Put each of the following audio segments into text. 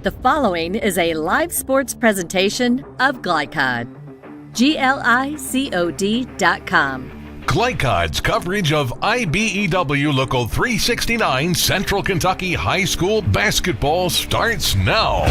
The following is a live sports presentation of Glycod. GLICOD.com. Glycod's coverage of IBEW Local 369 Central Kentucky High School basketball starts now.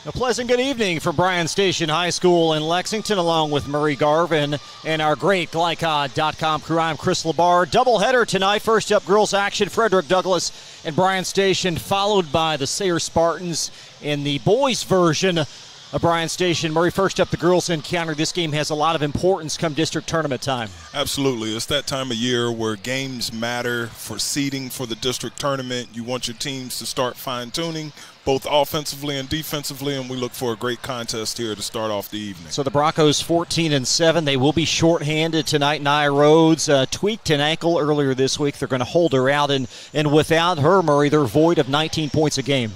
A pleasant good evening from Bryan Station High School in Lexington, along with Murray Garvin and our great Glycod.com crew. I'm Chris Labar. Doubleheader tonight. First up, girls action. Frederick, Douglas, and Bryan Station, followed by the Sayre Spartans in the boys version of Bryan Station. Murray, first up, the girls encounter. This game has a lot of importance come district tournament time. Absolutely. It's that time of year where games matter for seeding for the district tournament. You want your teams to start fine-tuning, both offensively and defensively, and we look for a great contest here to start off the evening. So the Broncos 14-7. They will be shorthanded tonight. Nia Rhodes tweaked an ankle earlier this week. They're going to hold her out, and without her, Murray, they're void of 19 points a game.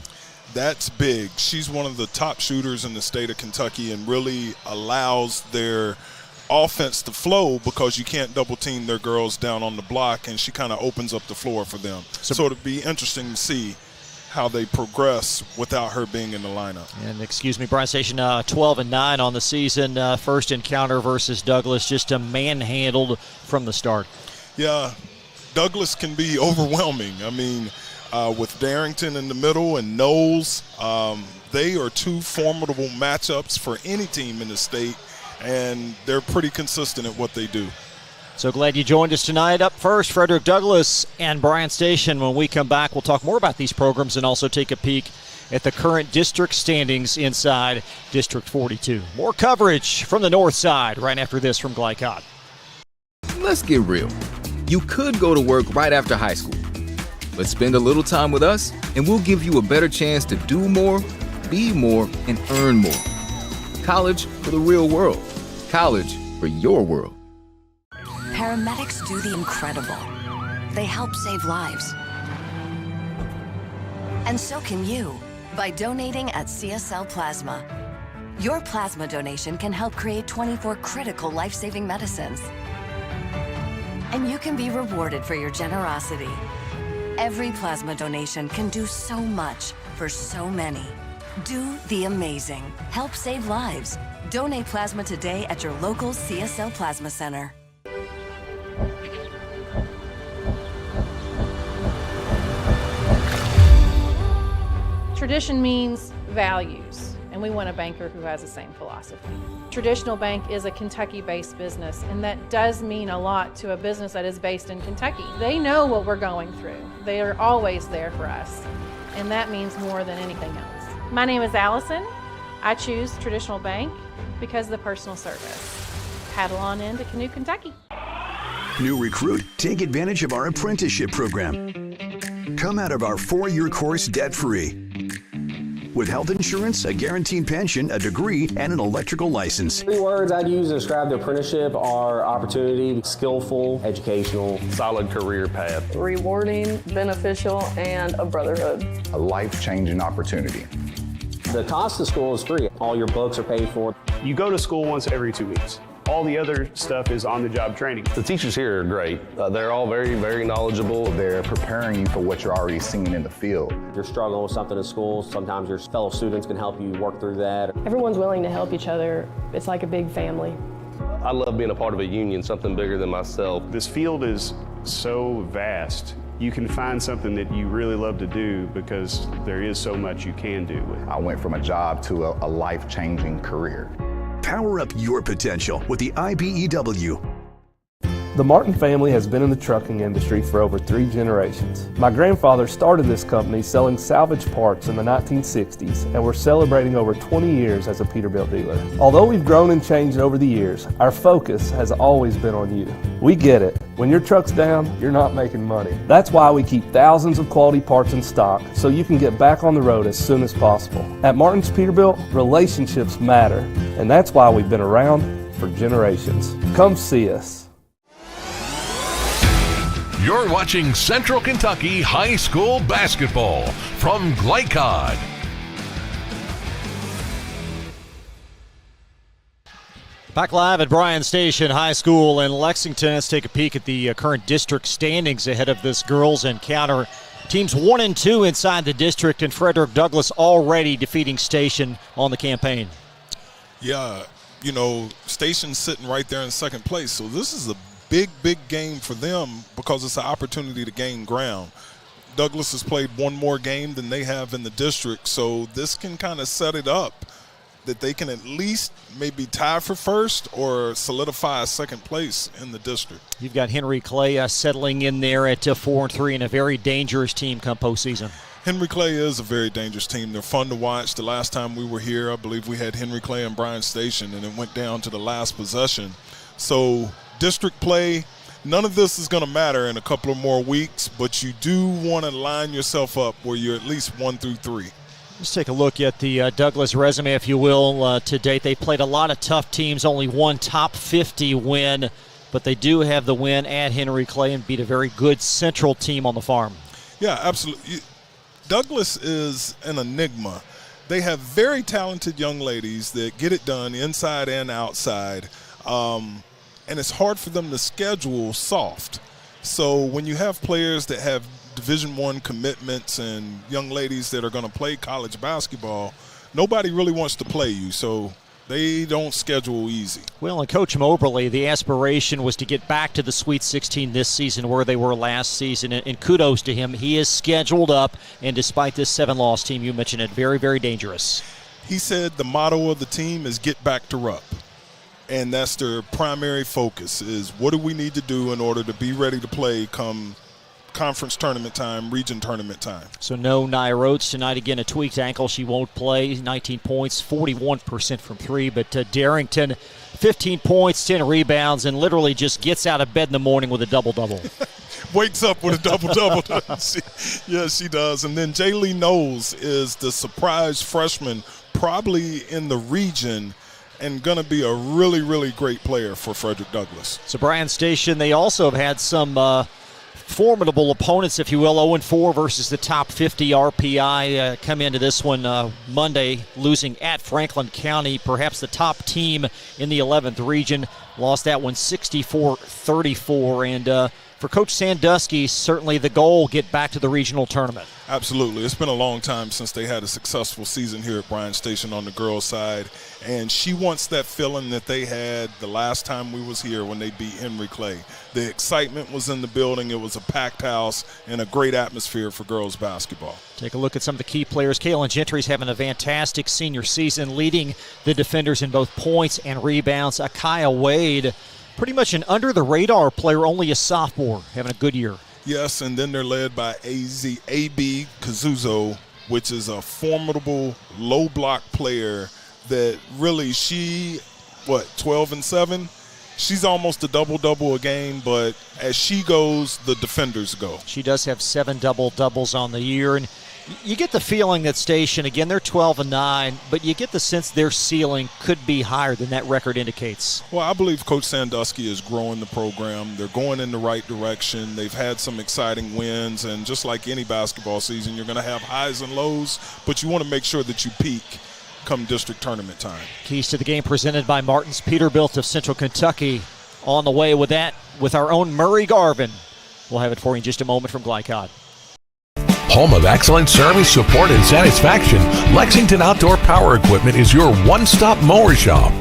That's big. She's one of the top shooters in the state of Kentucky and really allows their offense to flow because you can't double team their girls down on the block, and she kind of opens up the floor for them. So it'll be interesting to see how they progress without her being in the lineup. And excuse me, Bryan Station 12-9 on the season. First encounter versus Douglas, just manhandled from the start. Yeah, Douglas can be overwhelming. I mean, with Darrington in the middle and Knowles, they are two formidable matchups for any team in the state, and they're pretty consistent at what they do. So glad you joined us tonight. Up first, Frederick, Douglas, and Bryan Station. When we come back, we'll talk more about these programs and also take a peek at the current district standings inside District 42. More coverage from the north side right after this from Glycod. Let's get real. You could go to work right after high school, but spend a little time with us, and we'll give you a better chance to do more, be more, and earn more. College for the real world. College for your world. Paramedics do the incredible. They help save lives. And so can you by donating at CSL Plasma. Your plasma donation can help create 24 critical life-saving medicines. And you can be rewarded for your generosity. Every plasma donation can do so much for so many. Do the amazing. Help save lives. Donate plasma today at your local CSL Plasma Center. Tradition means values, and we want a banker who has the same philosophy. Traditional Bank is a Kentucky-based business, and that does mean a lot to a business that is based in Kentucky. They know what we're going through. They are always there for us, and that means more than anything else. My name is Allison. I choose Traditional Bank because of the personal service. Paddle on into Canoe, Kentucky. New recruit, take advantage of our apprenticeship program. Come out of our 4-year course debt-free. With health insurance, a guaranteed pension, a degree, and an electrical license. 3 words I'd use to describe the apprenticeship are opportunity, skillful, educational, solid career path, rewarding, beneficial, and a brotherhood. A life-changing opportunity. The cost of school is free. All your books are paid for. You go to school once every 2 weeks. All the other stuff is on-the-job training. The teachers here are great. They're all very, very knowledgeable. They're preparing you for what you're already seeing in the field. If you're struggling with something in school, sometimes your fellow students can help you work through that. Everyone's willing to help each other. It's like a big family. I love being a part of a union, something bigger than myself. This field is so vast. You can find something that you really love to do because there is so much you can do with it. I went from a job to a life-changing career. Power up your potential with the IBEW. The Martin family has been in the trucking industry for over 3 generations. My grandfather started this company selling salvage parts in the 1960s, and we're celebrating over 20 years as a Peterbilt dealer. Although we've grown and changed over the years, our focus has always been on you. We get it. When your truck's down, you're not making money. That's why we keep thousands of quality parts in stock so you can get back on the road as soon as possible. At Martin's Peterbilt, relationships matter, and that's why we've been around for generations. Come see us. You're watching Central Kentucky High School basketball from Glycod. Back live at Bryan Station High School in Lexington. Let's take a peek at the current district standings ahead of this girls encounter. Teams 1 and 2 inside the district, and Frederick Douglass already defeating Station on the campaign. Yeah, you know, Station's sitting right there in second place, so this is a big game for them because it's an opportunity to gain ground. Douglass has played one more game than they have in the district, so this can kind of set it up that they can at least maybe tie for first or solidify a second place in the district. You've got Henry Clay settling in there at 4-3 and a very dangerous team come postseason. Henry Clay is a very dangerous team. They're fun to watch. The last time we were here, I believe we had Henry Clay and Bryan Station, and it went down to the last possession. So district play, none of this is going to matter in a couple of more weeks, but you do want to line yourself up where you're at least 1 through 3. Let's take a look at the Douglass resume, if you will, to date. They played a lot of tough teams, only one top 50 win, but they do have the win at Henry Clay and beat a very good Central team on the farm. Yeah, absolutely. Douglass is an enigma. They have very talented young ladies that get it done inside and outside, and it's hard for them to schedule soft. So when you have players that have Division I commitments and young ladies that are going to play college basketball, nobody really wants to play you, so they don't schedule easy. Well, and Coach Moberly, the aspiration was to get back to the Sweet 16 this season where they were last season, and kudos to him. He is scheduled up, and despite this 7-loss team, you mentioned it, very, very dangerous. He said the motto of the team is get back to Rupp, and that's their primary focus is what do we need to do in order to be ready to play come conference tournament time, region tournament time. So no Nia Rhodes tonight. Again, a tweaked ankle. She won't play. 19 points, 41% from three. But Darrington, 15 points, 10 rebounds, and literally just gets out of bed in the morning with a double-double. Wakes up with a double-double, doesn't she? Yeah, she does. And then Jaylee Knowles is the surprise freshman, probably in the region, and going to be a really, really great player for Frederick Douglass. So Bryan Station, they also have had some formidable opponents, if you will. 0-4 versus the top 50 RPI. Come into this one Monday, losing at Franklin County, perhaps the top team in the 11th region. Lost that one 64-34. And for Coach Sandusky, certainly the goal, get back to the regional tournament. Absolutely. It's been a long time since they had a successful season here at Bryan Station on the girls' side. And she wants that feeling that they had the last time we was here when they beat Henry Clay. The excitement was in the building. It was a packed house and a great atmosphere for girls basketball. Take a look at some of the key players. Kaylin Gentry's having a fantastic senior season, leading the defenders in both points and rebounds. Akaya Wade, pretty much an under-the-radar player, only a sophomore, having a good year. Yes, and then they're led by A.B. Kazuzo, which is a formidable low-block player that really 12-7? She's almost a double-double a game, but as she goes, the defenders go. She does have 7 double-doubles on the year, and you get the feeling that Station, again, they're 12-9, but you get the sense their ceiling could be higher than that record indicates. Well, I believe Coach Sandusky is growing the program. They're going in the right direction. They've had some exciting wins, and just like any basketball season, you're going to have highs and lows, but you want to make sure that you peak come district tournament time. Keys to the game presented by Martin's Peterbilt of Central Kentucky. On the way with that, with our own Murray Garvin. We'll have it for you in just a moment from Glycod. Home of excellent service, support, and satisfaction, Lexington Outdoor Power Equipment is your one-stop mower shop.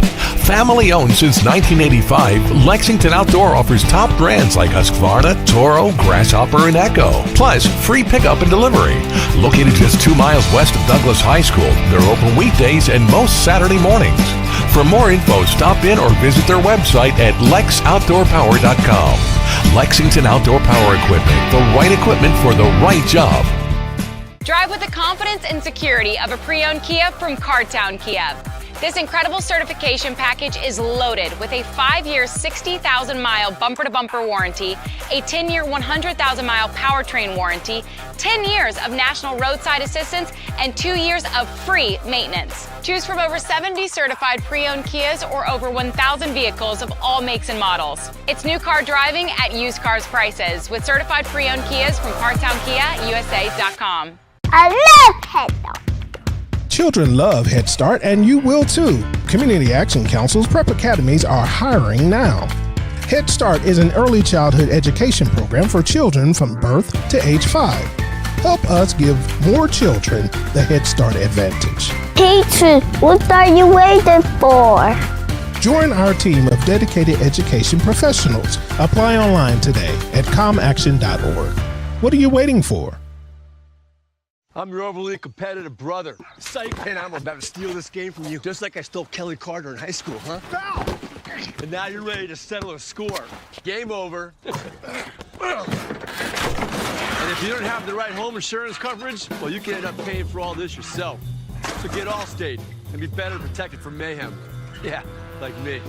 Family owned since 1985, Lexington Outdoor offers top brands like Husqvarna, Toro, Grasshopper, and Echo. Plus, free pickup and delivery. Located just 2 miles west of Douglass High School, they're open weekdays and most Saturday mornings. For more info, stop in or visit their website at lexoutdoorpower.com. Lexington Outdoor Power Equipment, the right equipment for the right job. Drive with the confidence and security of a pre-owned Kia from Cardtown Kia. This incredible certification package is loaded with a 5-year, 60,000-mile bumper-to-bumper warranty, a 10-year, 100,000-mile powertrain warranty, 10 years of national roadside assistance, and 2 years of free maintenance. Choose from over 70 certified pre-owned Kias or over 1,000 vehicles of all makes and models. It's new car driving at used cars prices with certified pre-owned Kias from CardtownKiaUSA.com. I love Hello. Children love Head Start, and you will too. Community Action Council's prep academies are hiring now. Head Start is an early childhood education program for children from birth to age 5. Help us give more children the Head Start advantage. Teacher, what are you waiting for? Join our team of dedicated education professionals. Apply online today at comaction.org. What are you waiting for? I'm your overly competitive brother. Psych. And I'm about to steal this game from you, just like I stole Kelly Carter in high school, huh? Foul! And now you're ready to settle a score. Game over. And if you don't have the right home insurance coverage, well, you can end up paying for all this yourself. So get Allstate and be better protected from mayhem. Yeah, like me.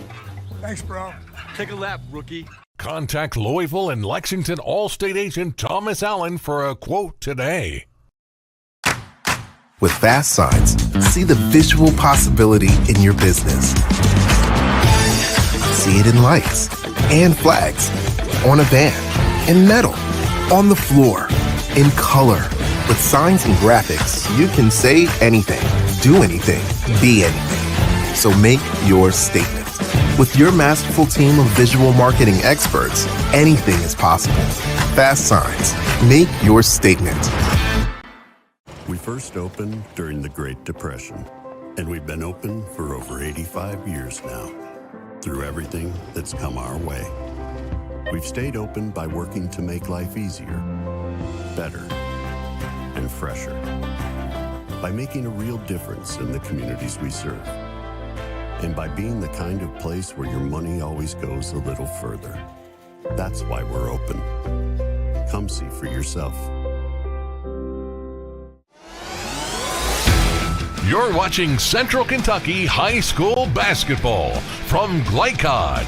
Thanks, bro. Take a lap, rookie. Contact Louisville and Lexington Allstate agent Thomas Allen for a quote today. With Fast Signs, see the visual possibility in your business. See it in lights and flags, on a van, in metal, on the floor, in color. With signs and graphics, you can say anything, do anything, be anything. So make your statement. With your masterful team of visual marketing experts, anything is possible. Fast Signs, make your statement. We first opened during the Great Depression, and we've been open for over 85 years now. Through everything that's come our way, we've stayed open by working to make life easier, better, and fresher. By making a real difference in the communities we serve. And by being the kind of place where your money always goes a little further. That's why we're open. Come see for yourself. You're watching Central Kentucky High School Basketball from Glycod.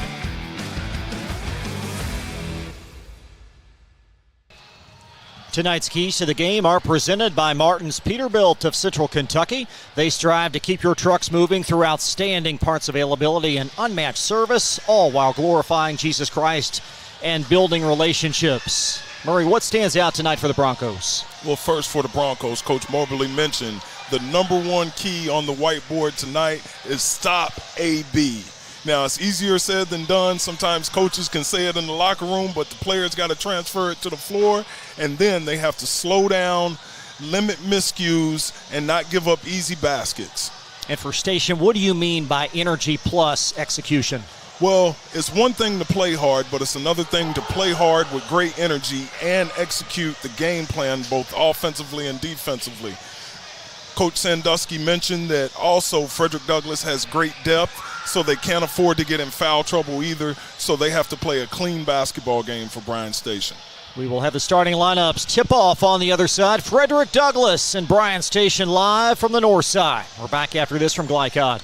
Tonight's keys to the game are presented by Martin's Peterbilt of Central Kentucky. They strive to keep your trucks moving through outstanding parts availability and unmatched service, all while glorifying Jesus Christ and building relationships. Murray, what stands out tonight for the Broncos? Well, first for the Broncos, Coach Moberly mentioned the number one key on the whiteboard tonight is stop AB. Now, it's easier said than done. Sometimes coaches can say it in the locker room, but the players got to transfer it to the floor, and then they have to slow down, limit miscues, and not give up easy baskets. And for Station, what do you mean by energy plus execution? Well, it's one thing to play hard, but it's another thing to play hard with great energy and execute the game plan both offensively and defensively. Coach Sandusky mentioned that also Frederick Douglass has great depth, so they can't afford to get in foul trouble either, so they have to play a clean basketball game for Bryan Station. We will have the starting lineups tip off on the other side. Frederick Douglass and Bryan Station live from the north side. We're back after this from Glycod.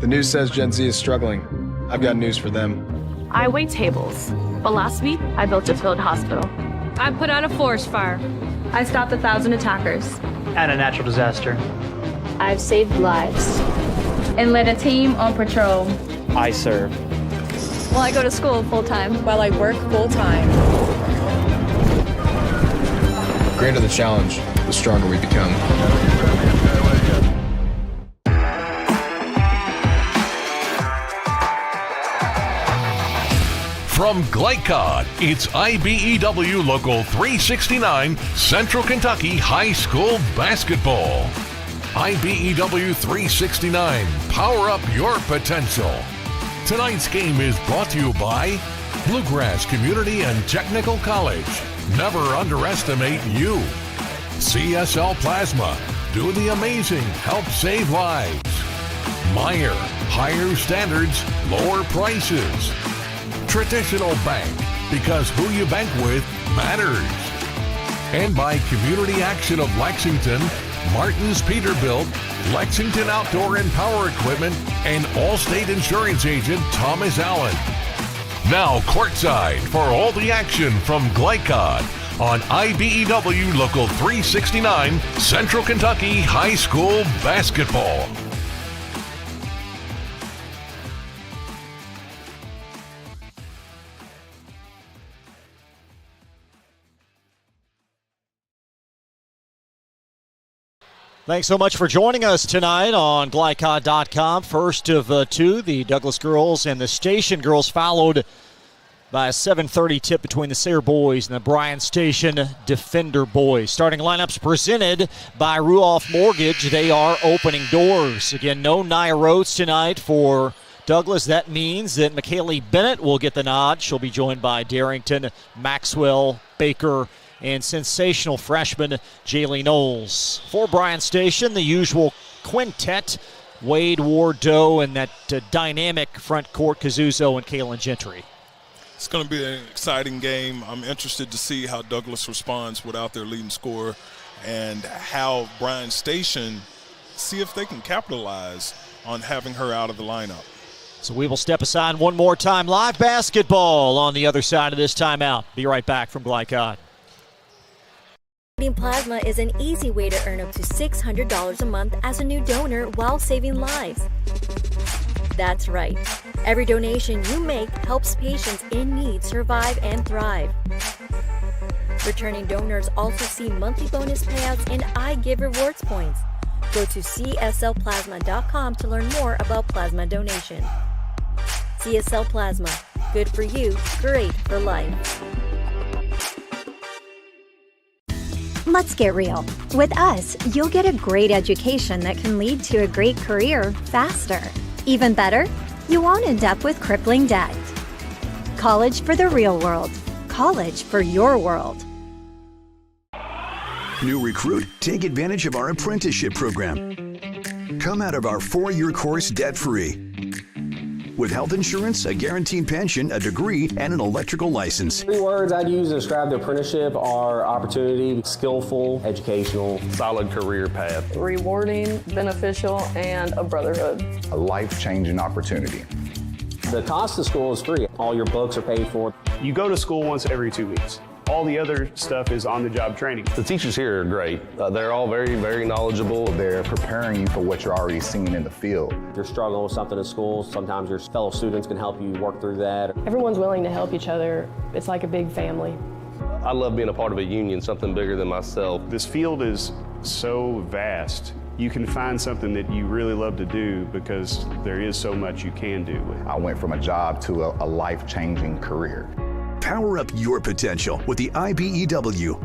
The news says Gen Z is struggling. I've got news for them. I wait tables, but last week I built a field hospital. I put out a forest fire. I stopped 1,000 attackers. And a natural disaster. I've saved lives. And led a team on patrol. I serve. Well, I go to school full-time. While I work full-time. The greater the challenge, the stronger we become. From Glycod, it's IBEW Local 369 Central Kentucky High School Basketball. IBEW 369, power up your potential. Tonight's game is brought to you by Bluegrass Community and Technical College. Never underestimate you. CSL Plasma, do the amazing, help save lives. Meyer, higher standards, lower prices. Traditional Bank, because who you bank with matters. And by Community Action of Lexington, Martin's Peterbilt, Lexington Outdoor and Power Equipment, and Allstate Insurance Agent Thomas Allen. Now courtside for all the action from Glycod on IBEW Local 369 Central Kentucky High School Basketball. Thanks so much for joining us tonight on Glycod.com. First of two, the Douglas girls and the Station girls, followed by a 7:30 tip between the Sayre boys and the Bryan Station Defender boys. Starting lineups presented by Ruoff Mortgage. They are opening doors. Again, no Nia Rhodes tonight for Douglas. That means that McKaylee Bennett will get the nod. She'll be joined by Darrington, Maxwell, Baker, and sensational freshman Jaylee Knowles. For Bryan Station, the usual quintet, Wade, Wardoe, and that dynamic front court, Kazuzo and Kaylin Gentry. It's going to be an exciting game. I'm interested to see how Douglas responds without their leading scorer and how Bryan Station, see if they can capitalize on having her out of the lineup. So we will step aside one more time. Live basketball on the other side of this timeout. Be right back from Glycod. Plasma is an easy way to earn up to $600 a month as a new donor while saving lives. That's right. Every donation you make helps patients in need survive and thrive. Returning donors also see monthly bonus payouts and I Give rewards points. Go to cslplasma.com to learn more about plasma donation. CSL Plasma. Good for you, great for life. Let's get real. With us, you'll get a great education that can lead to a great career faster. Even better, you won't end up with crippling debt. College for the real world. College for your world. New recruit, take advantage of our apprenticeship program. Come out of our 4-year course debt-free. With health insurance, a guaranteed pension, a degree, and an electrical license. 3 words I'd use to describe the apprenticeship are opportunity, skillful, educational, solid career path, rewarding, beneficial, and a brotherhood. A life-changing opportunity. The cost of school is free. All your books are paid for. You go to school once every 2 weeks. All the other stuff is on-the-job training. The teachers here are great. They're all very, very knowledgeable. They're preparing you for what you're already seeing in the field. If you're struggling with something at school, sometimes your fellow students can help you work through that. Everyone's willing to help each other. It's like a big family. I love being a part of a union, something bigger than myself. This field is so vast. You can find something that you really love to do because there is so much you can do. I went from a job to a life-changing career. Power up your potential with the IBEW.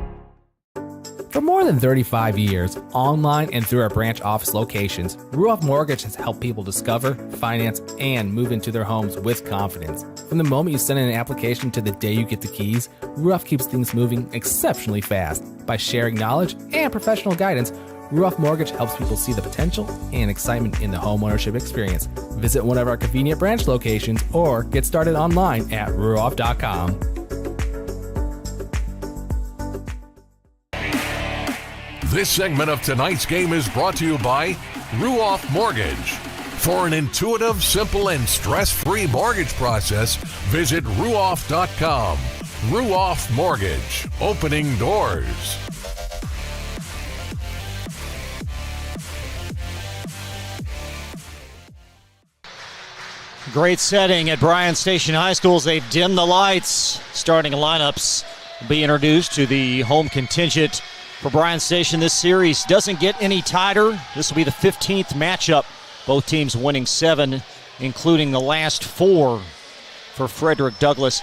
For more than 35 years, online and through our branch office locations, Ruoff Mortgage has helped people discover, finance, and move into their homes with confidence. From the moment you send in an application to the day you get the keys, Ruoff keeps things moving exceptionally fast. By sharing knowledge and professional guidance, Ruoff Mortgage helps people see the potential and excitement in the homeownership experience. Visit one of our convenient branch locations or get started online at ruoff.com. This segment of tonight's game is brought to you by Ruoff Mortgage. For an intuitive, simple, and stress-free mortgage process, visit ruoff.com. Ruoff Mortgage, opening doors. Great setting at Bryan Station High School as they've dimmed the lights. Starting lineups will be introduced to the home contingent for Bryan Station. This series doesn't get any tighter. This will be the 15th matchup. Both teams winning 7, including the last 4 for Frederick Douglass.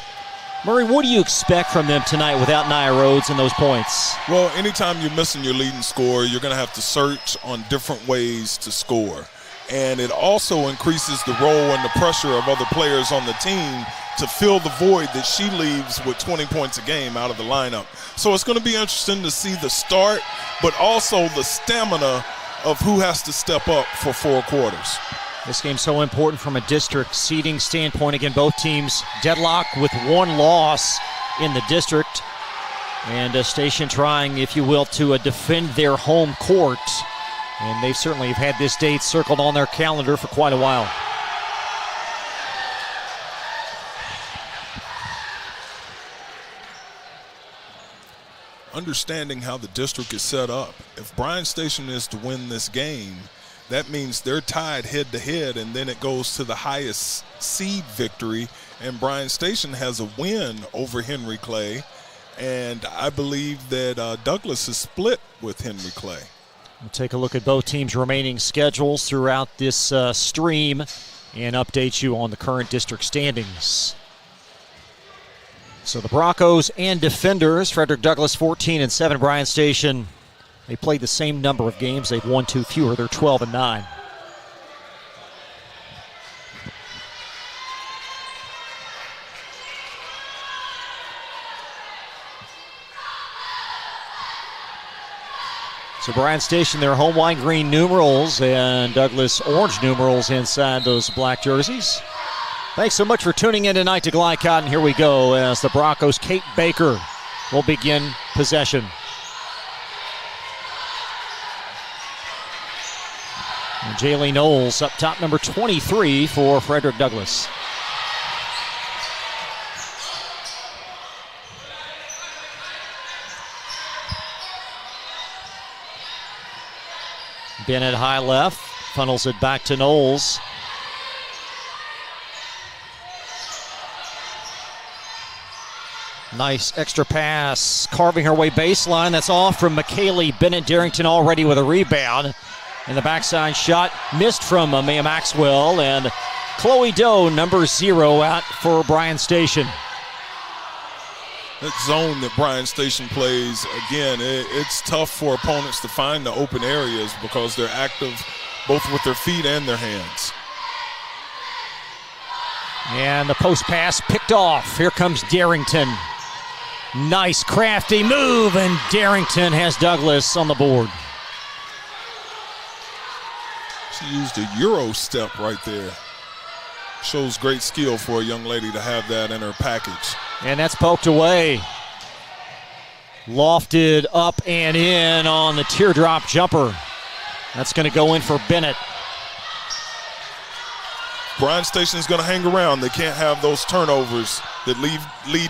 Murray, what do you expect from them tonight without Nia Rhodes and those points? Well, anytime you're missing your leading scorer, you're going to have to search on different ways to score. And it also increases the role and the pressure of other players on the team to fill the void that she leaves with 20 points a game out of the lineup. So it's going to be interesting to see the start, but also the stamina of who has to step up for 4 quarters. This game's so important from a district seeding standpoint. Again, both teams deadlocked with 1 loss in the district. And Station trying, if you will, to defend their home court. And they certainly have had this date circled on their calendar for quite a while. Understanding how the district is set up, if Bryan Station is to win this game, that means they're tied head-to-head, and then it goes to the highest seed victory, and Bryan Station has a win over Henry Clay, and I believe that Douglas is split with Henry Clay. We'll take a look at both teams' remaining schedules throughout this stream and update you on the current district standings. So the Broncos and Defenders, Frederick Douglass 14-7, Bryan Station, they played the same number of games. They've won 2 fewer. They're 12-9. So Bryan Station, their home line green numerals and Douglas orange numerals inside those black jerseys. Thanks so much for tuning in tonight to Glycott, and here we go as the Broncos' Kate Baker will begin possession. And Jaylee Knowles up top, number 23 for Frederick Douglass. Bennett high left, funnels it back to Knowles. Nice extra pass, carving her way baseline. That's off from McKaylee Bennett. Darrington already with a rebound. And the backside shot missed from Maya Maxwell. And Chloe Doe, number 0, out for Bryan Station. That zone that Bryan Station plays, again, it's tough for opponents to find the open areas because they're active both with their feet and their hands. And the post pass picked off. Here comes Darrington. Nice crafty move, and Darrington has Douglas on the board. She used a Euro step right there. Shows great skill for a young lady to have that in her package. And that's poked away. Lofted up and in on the teardrop jumper. That's going to go in for Bennett. Bryan Station is going to hang around. They can't have those turnovers that lead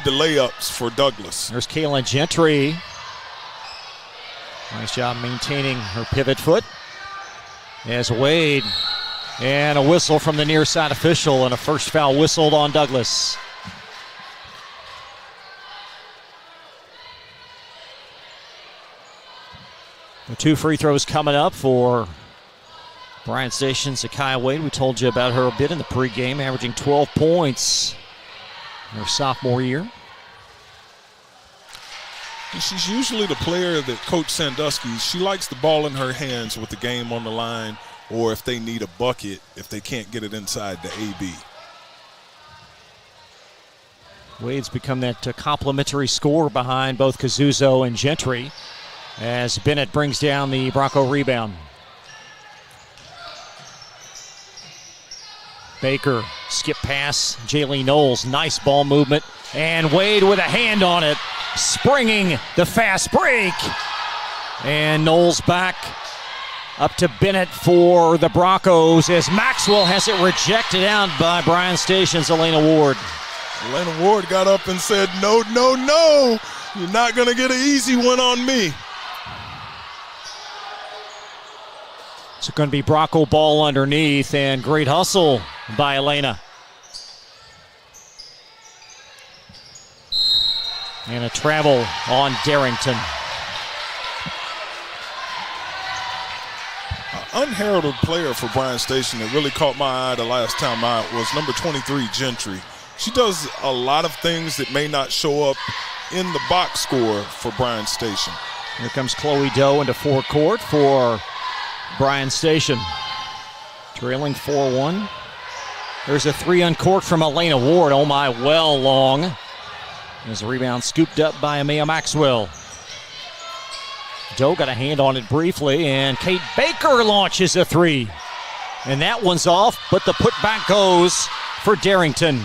to layups for Douglas. There's Kaylin Gentry. Nice job maintaining her pivot foot. As Wade, and a whistle from the near side official, and a first foul whistled on Douglas. The 2 free throws coming up for Bryan Station. Zakiya Wade, we told you about her a bit in the pregame, averaging 12 points in her sophomore year. She's usually the player that Coach Sandusky, she likes the ball in her hands with the game on the line, or if they need a bucket, if they can't get it inside the AB. Wade's become that complimentary scorer behind both Kazuzo and Gentry as Bennett brings down the Bronco rebound. Baker, skip pass, Jaylee Knowles, nice ball movement, and Wade with a hand on it, springing the fast break. And Knowles back up to Bennett for the Broncos as Maxwell has it rejected out by Bryan Station's Elena Ward. Elena Ward got up and said, no, no, no, you're not going to get an easy one on me. It's going to be Bronco ball underneath, and great hustle by Elena. And a travel on Darrington. Unheralded player for Bryan Station that really caught my eye the last time out was number 23, Gentry. She does a lot of things that may not show up in the box score for Bryan Station. Here comes Chloe Doe into forecourt for Bryan Station. Trailing 4-1. There's a 3 on court from Elena Ward. Oh my, well long. There's a rebound scooped up by Amaya Maxwell. Doe got a hand on it briefly, and Kate Baker launches a 3. And that one's off, but the putback goes for Darrington.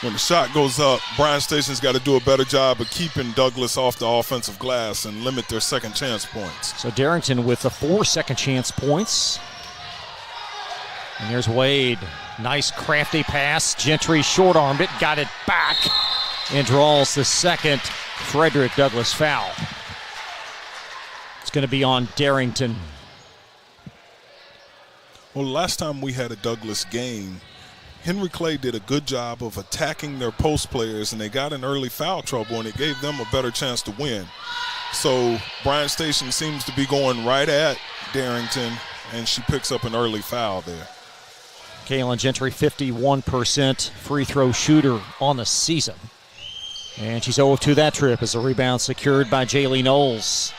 When the shot goes up, Bryan Station's got to do a better job of keeping Douglas off the offensive glass and limit their second chance points. So Darrington with the 4 second chance points. And there's Wade. Nice crafty pass. Gentry short-armed it, got it back, and draws the second Frederick Douglass foul. It's going to be on Darrington. Well, last time we had a Douglas game, Henry Clay did a good job of attacking their post players, and they got in early foul trouble, and it gave them a better chance to win. So Bryan Station seems to be going right at Darrington, and she picks up an early foul there. Kaylin Gentry, 51% free throw shooter on the season. And she's 0-2 that trip as a rebound secured by Jaylee Knowles.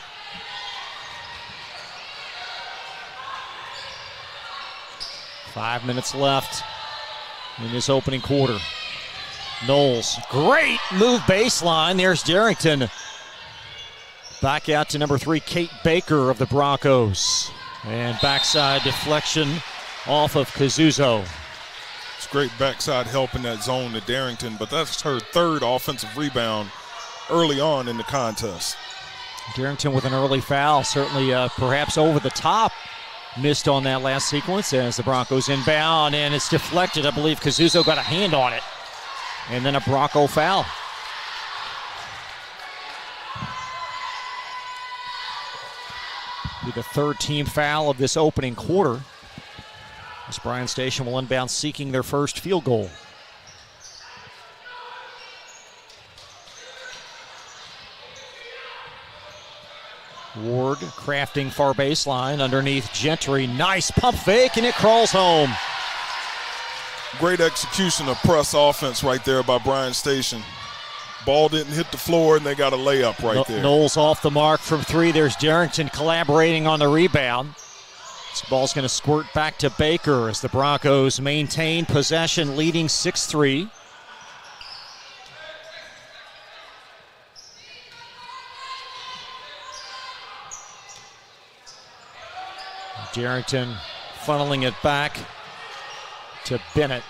Five minutes left in this opening quarter. Knowles, great move baseline. There's Darrington. Back out to number 3, Kate Baker of the Broncos. And backside deflection off of Kazuzo. It's great backside help in that zone to Darrington, but that's her third offensive rebound early on in the contest. Darrington with an early foul, certainly perhaps over the top. Missed on that last sequence as the Broncos inbound, and it's deflected. I believe Kazuzo got a hand on it. And then a Bronco foul. Be the third team foul of this opening quarter, as Bryan Station will inbound seeking their first field goal. Ward crafting far baseline underneath Gentry. Nice pump fake, and it crawls home. Great execution of press offense right there by Bryan Station. Ball didn't hit the floor, and they got a layup right there. Knowles off the mark from 3. There's Darrington collaborating on the rebound. This ball's going to squirt back to Baker as the Broncos maintain possession, leading 6-3. Darrington funneling it back to Bennett.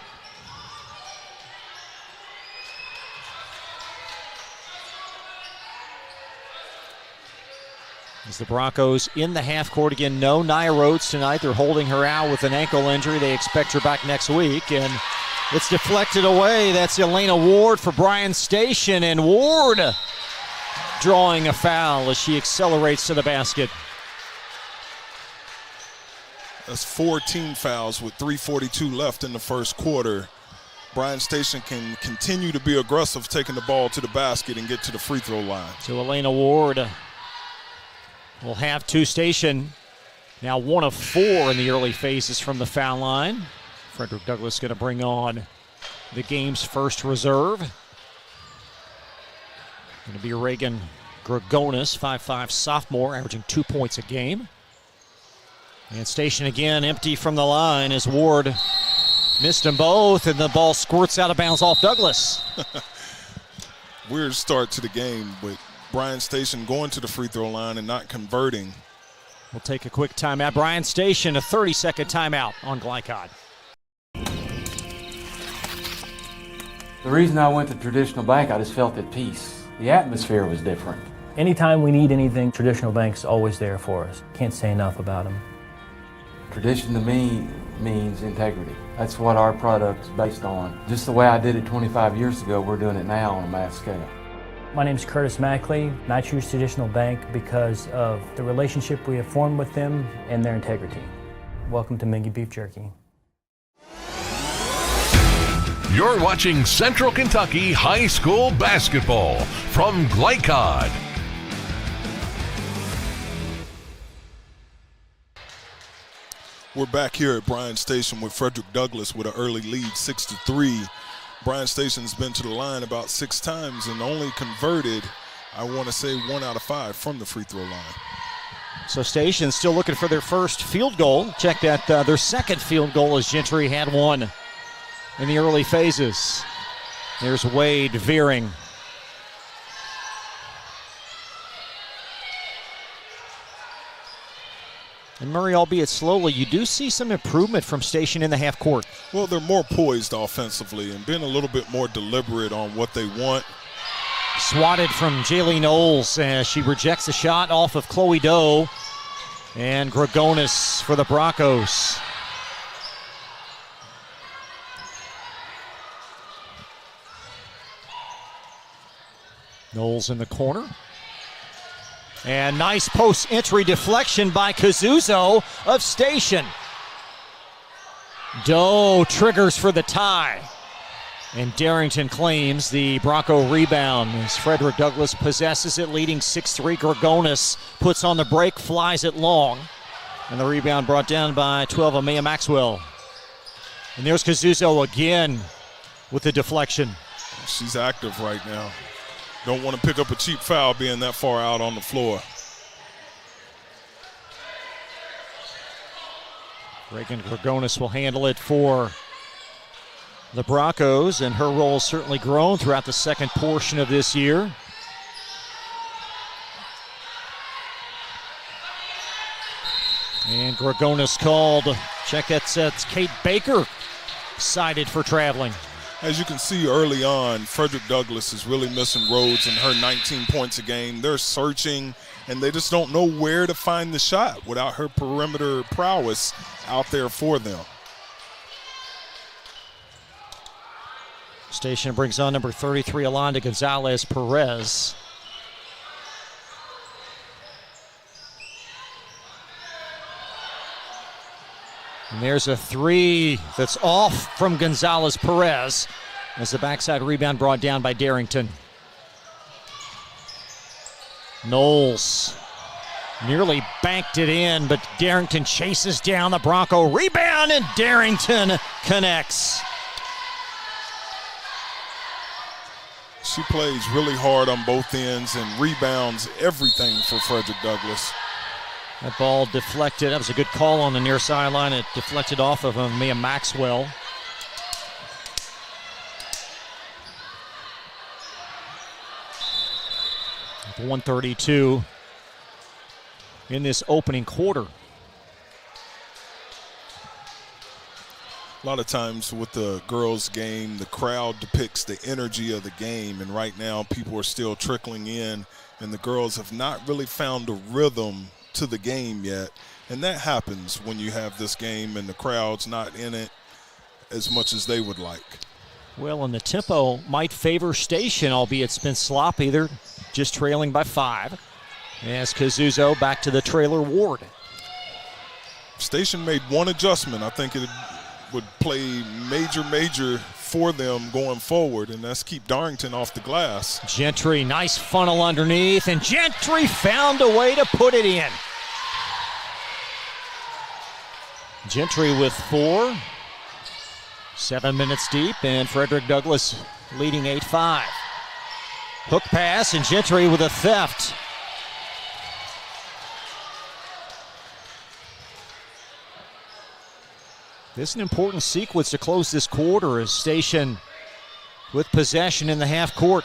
As the Broncos in the half court again, no Nia Rhodes tonight. They're holding her out with an ankle injury. They expect her back next week, and it's deflected away. That's Elena Ward for Bryan Station, and Ward drawing a foul as she accelerates to the basket. That's 14 fouls with 3:42 left in the first quarter. Bryan Station can continue to be aggressive, taking the ball to the basket and get to the free throw line. So Elena Ward will have 2. Station now 1 of 4 in the early phases from the foul line. Frederick Douglass going to bring on the game's first reserve. Going to be Reagan Gregonis, 5'5" sophomore, averaging 2 points a game. And Station again empty from the line as Ward missed them both, and the ball squirts out of bounds off Douglass. Weird start to the game with Bryan Station going to the free throw line and not converting. We'll take a quick timeout. Bryan Station, a 30-second timeout on Glycod. The reason I went to Traditional Bank, I just felt at peace. The atmosphere was different. Anytime we need anything, Traditional Bank's always there for us. Can't say enough about them. Tradition to me means integrity. That's what our product's based on. Just the way I did it 25 years ago, we're doing it now on a mass scale. My name's Curtis Mackley, and I choose Traditional Bank because of the relationship we have formed with them and their integrity. Welcome to Mingy Beef Jerky. You're watching Central Kentucky High School Basketball from Glycod. We're back here at Bryan Station with Frederick Douglass with an early lead, 6-3. Bryan Station's been to the line about 6 times and only converted, I want to say, 1 out of 5 from the free throw line. So Station still looking for their first field goal. Check that their second field goal as Gentry had one in the early phases. There's Wade veering. And Murray, albeit slowly, you do see some improvement from Station in the half court. Well, they're more poised offensively and being a little bit more deliberate on what they want. Swatted from Jaylee Knowles as she rejects the shot off of Chloe Doe. And Gregonis for the Broncos. Knowles in the corner. And nice post-entry deflection by Kazuzo of Station. Doe triggers for the tie. And Darrington claims the Bronco rebound as Frederick Douglass possesses it, leading 6-3. Gorgonis puts on the break, flies it long. And the rebound brought down by 12 of Mia Maxwell. And there's Kazuzo again with the deflection. She's active right now. Don't want to pick up a cheap foul being that far out on the floor. Reagan Gorgonis will handle it for the Broncos, and her role has certainly grown throughout the second portion of this year. And Gorgonis called. Check that's Kate Baker cited for traveling. As you can see early on, Frederick Douglass is really missing Rhodes in her 19 points a game. They're searching, and they just don't know where to find the shot without her perimeter prowess out there for them. Station brings on number 33, Alonda Gonzalez-Perez. And there's a three that's off from Gonzalez-Perez as the backside rebound brought down by Darrington. Knowles nearly banked it in, but Darrington chases down the Bronco rebound, and Darrington connects. She plays really hard on both ends and rebounds everything for Frederick Douglass. That ball deflected. That was a good call on the near sideline. It deflected off of Mia Maxwell. With 1:32 in this opening quarter. A lot of times with the girls' game, the crowd depicts the energy of the game, and right now people are still trickling in, and the girls have not really found a rhythm to the game yet, and that happens when you have this game and the crowd's not in it as much as they would like. Well, and the tempo might favor Station, albeit it's been sloppy. They're just trailing by 5. As Kazuzo back to the trailer Ward. Station made one adjustment. I think it would play major for them going forward, and that's keep Darrington off the glass. Gentry, nice funnel underneath, and Gentry found a way to put it in. Gentry with 4. 7 minutes deep, and Frederick Douglass leading 8-5. Hook pass, and Gentry with a theft. This is an important sequence to close this quarter as Station with possession in the half court.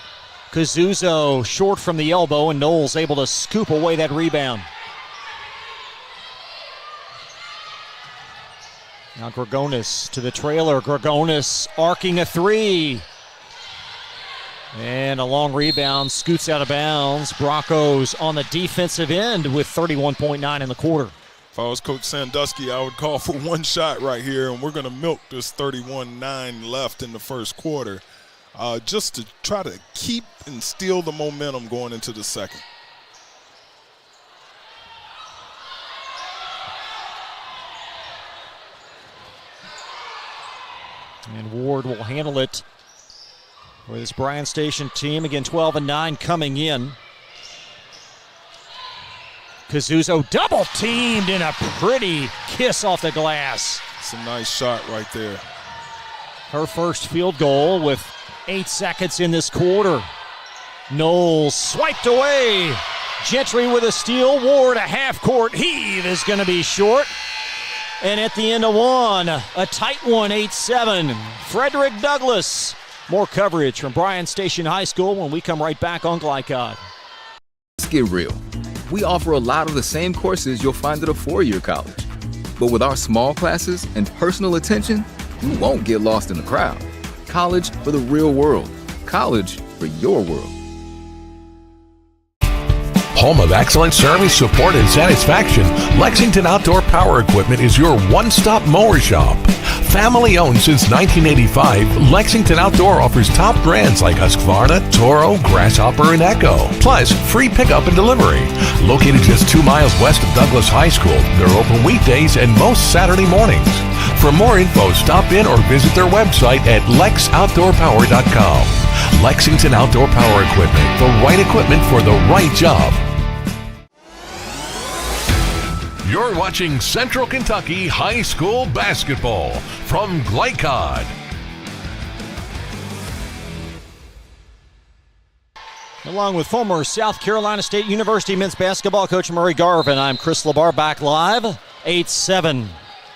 Kazuzo short from the elbow, and Knowles able to scoop away that rebound. Now Gorgonis to the trailer. Gorgonis arcing a 3. And a long rebound, scoots out of bounds. Broncos on the defensive end with 31.9 in the quarter. If I was Coach Sandusky, I would call for one shot right here, and we're going to milk this 31-9 left in the first quarter just to try to keep and steal the momentum going into the second. And Ward will handle it for this Bryan Station team. Again, 12-9 coming in. Kazuzo double teamed in a pretty kiss off the glass. It's a nice shot right there. Her first field goal with 8 seconds in this quarter. Knowles swiped away. Gentry with a steal. Ward a half-court heave is going to be short. And at the end of one, a tight one, 8-7. Frederick Douglass. More coverage from Bryan Station High School when we come right back on Glycod. Let's get real. We offer a lot of the same courses you'll find at a four-year college. But with our small classes and personal attention, you won't get lost in the crowd. College for the real world. College for your world. Home of excellent service, support, and satisfaction, Lexington Outdoor Power Equipment is your one-stop mower shop. Family owned since 1985, Lexington Outdoor offers top brands like Husqvarna, Toro, Grasshopper, and Echo. Plus, free pickup and delivery. Located just 2 miles west of Douglas High School, they're open weekdays and most Saturday mornings. For more info, stop in or visit their website at lexoutdoorpower.com. Lexington Outdoor Power Equipment, the right equipment for the right job. You're watching Central Kentucky High School Basketball from Glycod. Along with former South Carolina State University men's basketball coach Murray Garvin, I'm Chris Labar, back live, 8-7.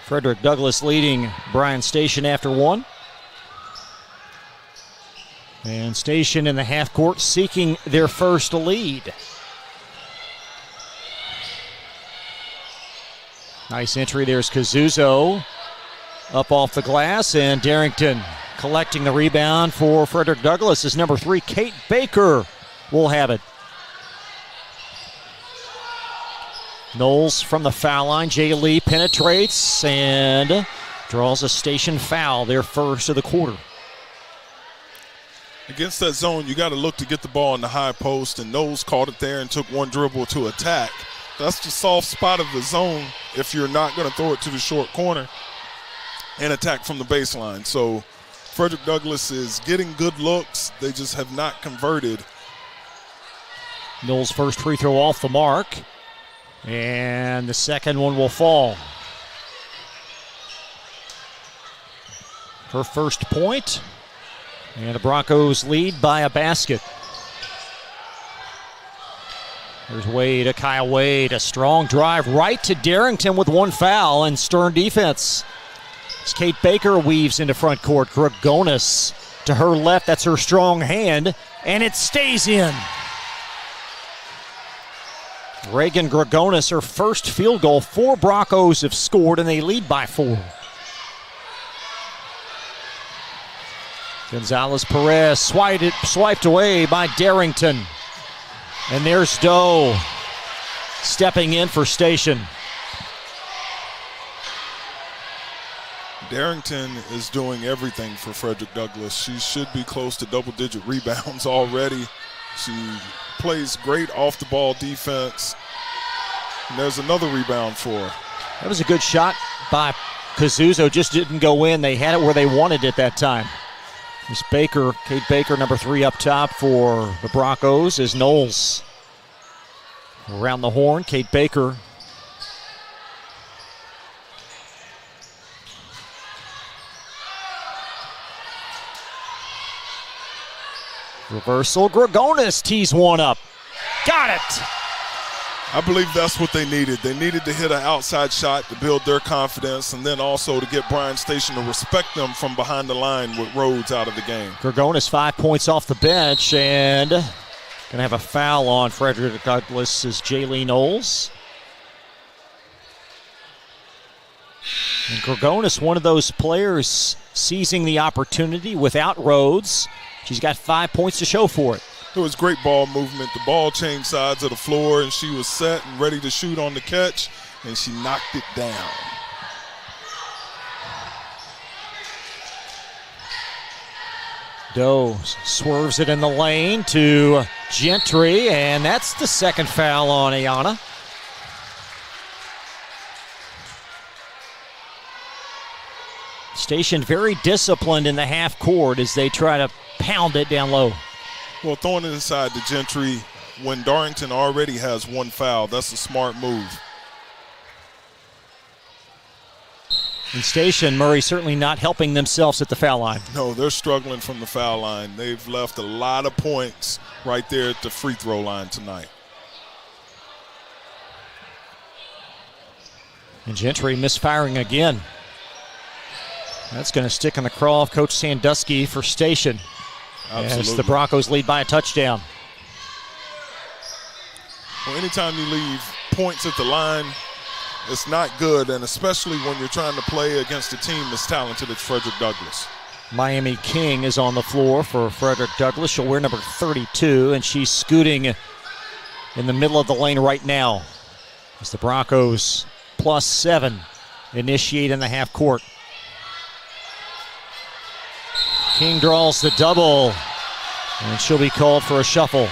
Frederick Douglass leading Bryan Station after one. And Station in the half court seeking their first lead. Nice entry. There's Kazuzo up off the glass, and Darrington collecting the rebound for Frederick Douglass is number 3, Kate Baker, will have it. Knowles from the foul line. Jay Lee penetrates and draws a Station foul, their first of the quarter. Against that zone, you got to look to get the ball in the high post, and Knowles caught it there and took one dribble to attack. That's the soft spot of the zone if you're not going to throw it to the short corner and attack from the baseline. So Frederick Douglass is getting good looks. They just have not converted. Knowles' first free throw off the mark, and the second one will fall. Her first point, and the Broncos lead by a basket. There's Wade, Kyle Wade, a strong drive right to Darrington with one foul and stern defense. As Kate Baker weaves into front court, Gregonis to her left, that's her strong hand, and it stays in. Reagan Gregonis, her first field goal. 4 Broncos have scored, and they lead by 4. Gonzalez-Perez swiped away by Darrington. And there's Doe stepping in for Station. Darrington is doing everything for Frederick Douglass. She should be close to double-digit rebounds already. She plays great off-the-ball defense. And there's another rebound for her. That was a good shot by Kazuzo, just didn't go in. They had it where they wanted it that time. There's Baker, Kate Baker, number 3 up top for the Broncos, is Knowles. Around the horn, Kate Baker. Reversal, Gregonis tees one up. Got it! I believe that's what they needed. They needed to hit an outside shot to build their confidence, and then also to get Bryan Station to respect them from behind the line with Rhodes out of the game. Gregonis 5 points off the bench, and going to have a foul on Frederick Douglass is Jaylee Knowles. And Gregonis, one of those players seizing the opportunity without Rhodes. She's got 5 points to show for it. It was great ball movement. The ball changed sides of the floor, and she was set and ready to shoot on the catch, and she knocked it down. Doe swerves it in the lane to Gentry, and that's the second foul on Ayana. Station very disciplined in the half court as they try to pound it down low. Well, throwing it inside to Gentry when Darrington already has one foul, that's a smart move. In Station, Murray certainly not helping themselves at the foul line. No, they're struggling from the foul line. They've left a lot of points right there at the free throw line tonight. And Gentry misfiring again. That's going to stick in the craw of Coach Sandusky for Station. Absolutely. As the Broncos lead by a touchdown. Well, anytime you leave points at the line, it's not good, and especially when you're trying to play against a team as talented as Frederick Douglass. Miami King is on the floor for Frederick Douglass. She'll wear number 32, and she's scooting in the middle of the lane right now as the Broncos +7 initiate in the half court. King draws the double, and she'll be called for a shuffle.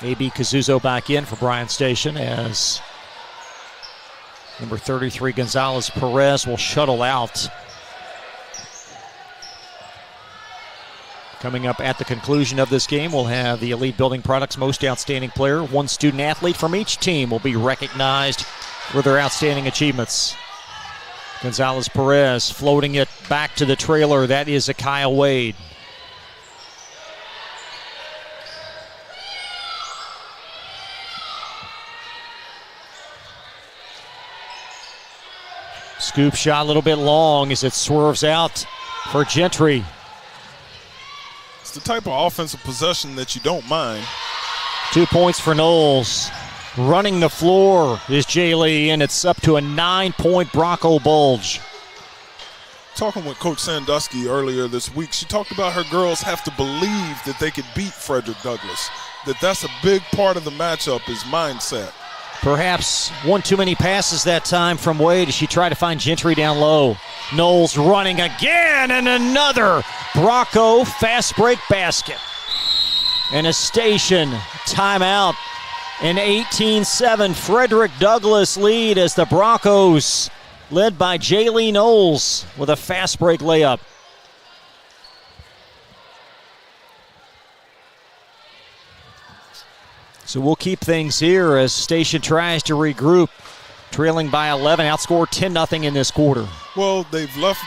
A.B. Kazuzo back in for Bryan Station as Number 33, Gonzalez Perez, will shuttle out. Coming up at the conclusion of this game, we'll have the Elite Building Products Most Outstanding Player. One student athlete from each team will be recognized for their outstanding achievements. Gonzalez Perez floating it back to the trailer. That is Akia Wade. Scoop shot a little bit long as it swerves out for Gentry. It's the type of offensive possession that you don't mind. 2 points for Knowles. Running the floor is Jay Lee, and it's up to a 9-point Bronco Bulge. Talking with Coach Sandusky earlier this week, she talked about her girls have to believe that they could beat Frederick Douglass, that's a big part of the matchup is mindset. Perhaps one too many passes that time from Wade as she tried to find Gentry down low. Knowles running again, and another Bronco fast break basket. And a Station timeout. An 18-7 Frederick Douglass lead as the Broncos, led by Jaylee Knowles, with a fast break layup. So we'll keep things here as Station tries to regroup, trailing by 11, outscored 10-0 in this quarter. Well, they've left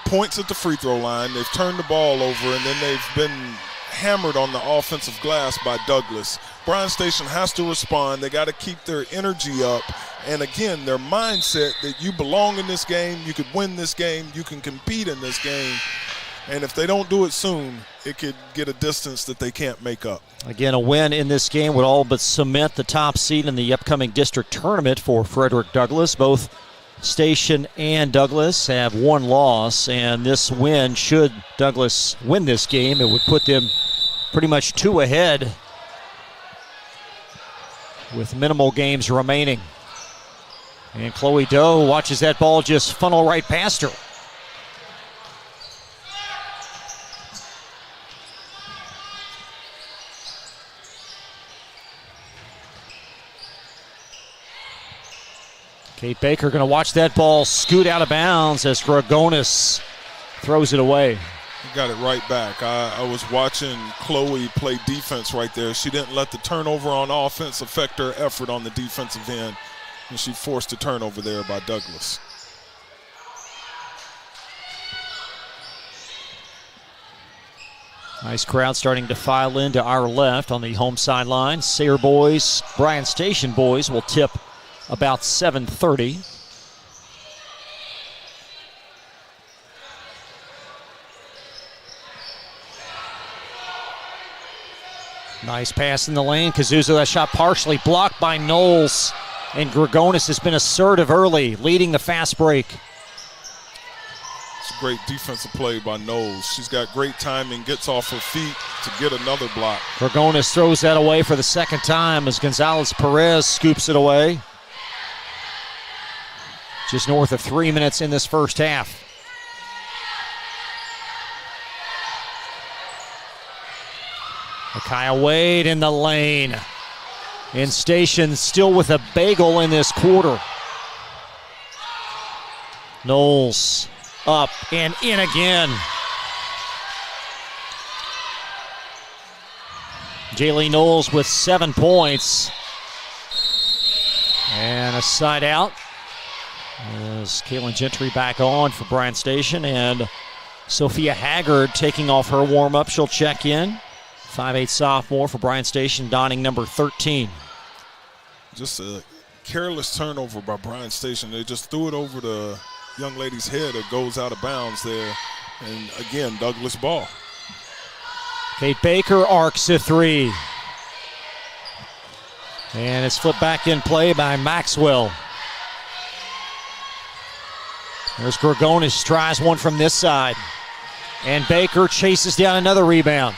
points at the free throw line. They've turned the ball over, and then they've been hammered on the offensive glass by Douglass. Bryan Station has to respond. They got to keep their energy up. And again, their mindset that you belong in this game, you could win this game, you can compete in this game. And if they don't do it soon, it could get a distance that they can't make up. Again, a win in this game would all but cement the top seed in the upcoming district tournament for Frederick Douglass. Both Station and Douglass have one loss, and this win, should Douglass win this game, it would put them pretty much 2 ahead with minimal games remaining. And Chloe Doe watches that ball just funnel right past her. Kate Baker going to watch that ball scoot out of bounds as Gregonis throws it away. You got it right back. I was watching Chloe play defense right there. She didn't let the turnover on offense affect her effort on the defensive end, and she forced a turnover there by Douglass. Nice crowd starting to file into our left on the home sideline. Sayre boys, Bryan Station boys will tip about 7:30. Nice pass in the lane. Kazuza, that shot partially blocked by Knowles. And Gregonis has been assertive early, leading the fast break. It's a great defensive play by Knowles. She's got great timing, gets off her feet to get another block. Gregonis throws that away for the second time as Gonzalez Perez scoops it away. Just north of 3 minutes in this first half. Akia Wade in the lane. And Station still with a bagel in this quarter. Knowles up and in again. Jaylee Knowles with 7 points. And a side out. As Kaylin Gentry back on for Bryan Station, and Sophia Haggard taking off her warm-up. She'll check in. 5'8" sophomore for Bryan Station, donning number 13. Just a careless turnover by Bryan Station. They just threw it over the young lady's head. It goes out of bounds there. And again, Douglass ball. Kate Baker arcs a three. And it's flipped back in play by Maxwell. There's Gregonis, tries one from this side. And Baker chases down another rebound.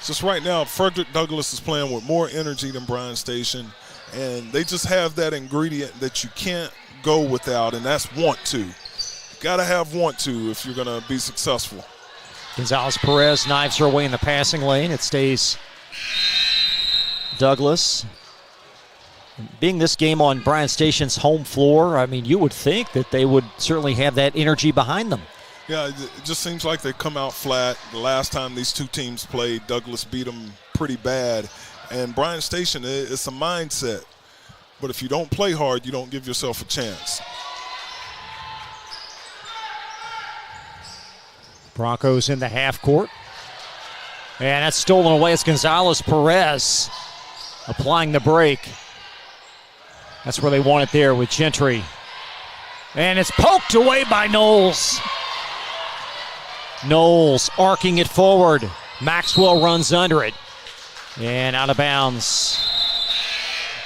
Just right now, Frederick Douglass is playing with more energy than Bryan Station. And they just have that ingredient that you can't go without, and that's want to. You gotta have want to if you're gonna be successful. Gonzalez Perez knives her way in the passing lane. It stays Douglass. Being this game on Bryan Station's home floor, I mean, you would think that they would certainly have that energy behind them. Yeah, it just seems like they come out flat. The last time these two teams played, Douglas beat them pretty bad. And Bryan Station, it's a mindset. But if you don't play hard, you don't give yourself a chance. Broncos in the half court. And that's stolen away. It's Gonzalez-Perez applying the break. That's where they want it there with Gentry. And it's poked away by Knowles. Knowles arcing it forward. Maxwell runs under it. And out of bounds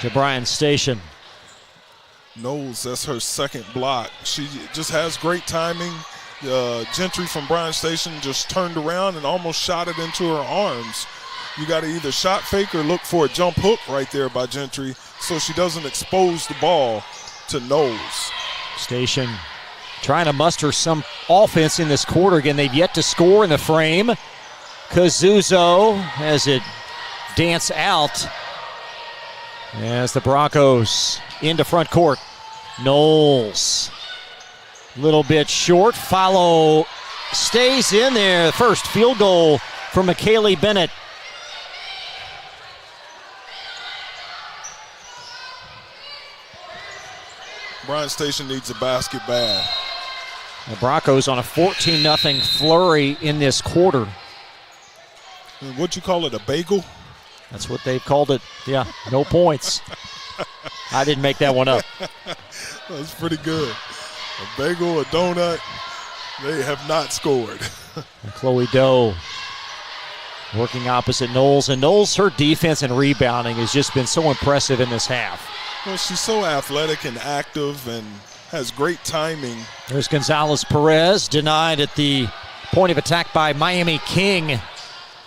to Bryan Station. Knowles, that's her second block. She just has great timing. Gentry from Bryan Station just turned around and almost shot it into her arms. You got to either shot fake or look for a jump hook right there by Gentry so she doesn't expose the ball to Knowles. Station trying to muster some offense in this quarter. Again, they've yet to score in the frame. Kazuzo has it dance out as the Broncos into front court. Knowles, little bit short. Follow stays in there. First field goal for McKaylee Bennett. Bryan Station needs a basket bad. The Broncos on a 14-0 flurry in this quarter. What'd you call it, a bagel? That's what they've called it. Yeah, no points. I didn't make that one up. That's pretty good. A bagel, a donut, they have not scored. Chloe Doe working opposite Knowles. And Knowles, her defense and rebounding has just been so impressive in this half. Well, she's so athletic and active and has great timing. There's Gonzalez-Perez, denied at the point of attack by Miami King.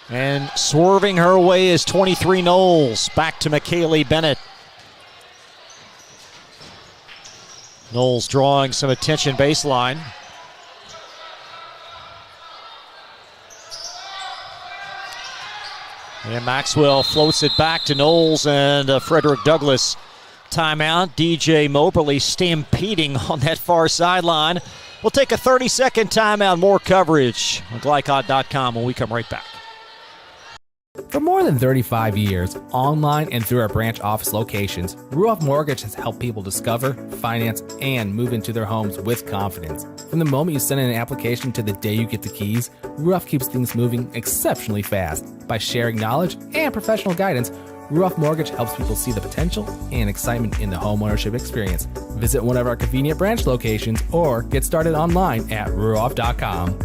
And swerving her way is 23 Knowles. Back to McKaylee Bennett. Knowles drawing some attention baseline. And Maxwell floats it back to Knowles and Frederick Douglass. Timeout. DJ Moberly stampeding on that far sideline. We'll take a 30-second timeout. More coverage on Glycod.com when we come right back. For more than 35 years, online and through our branch office locations, Ruoff Mortgage has helped people discover, finance, and move into their homes with confidence. From the moment you send in an application to the day you get the keys, Ruoff keeps things moving exceptionally fast. By sharing knowledge and professional guidance, Ruoff Mortgage helps people see the potential and excitement in the homeownership experience. Visit one of our convenient branch locations or get started online at ruoff.com.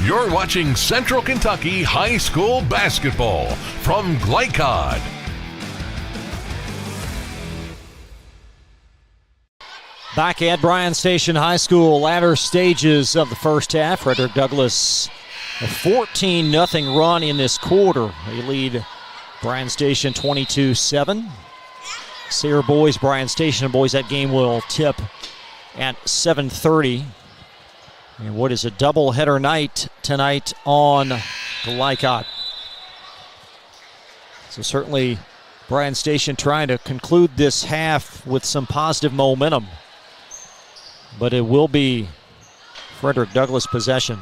You're watching Central Kentucky High School Basketball from Glycod. Back at Bryan Station High School, latter stages of the first half. Frederick Douglass, a 14-0 run in this quarter. They lead Bryan Station 22-7. Sayre boys, Bryan Station boys, that game will tip at 7:30. And what is a doubleheader night tonight on Glycod. So certainly Bryan Station trying to conclude this half with some positive momentum. But it will be Frederick Douglass possession.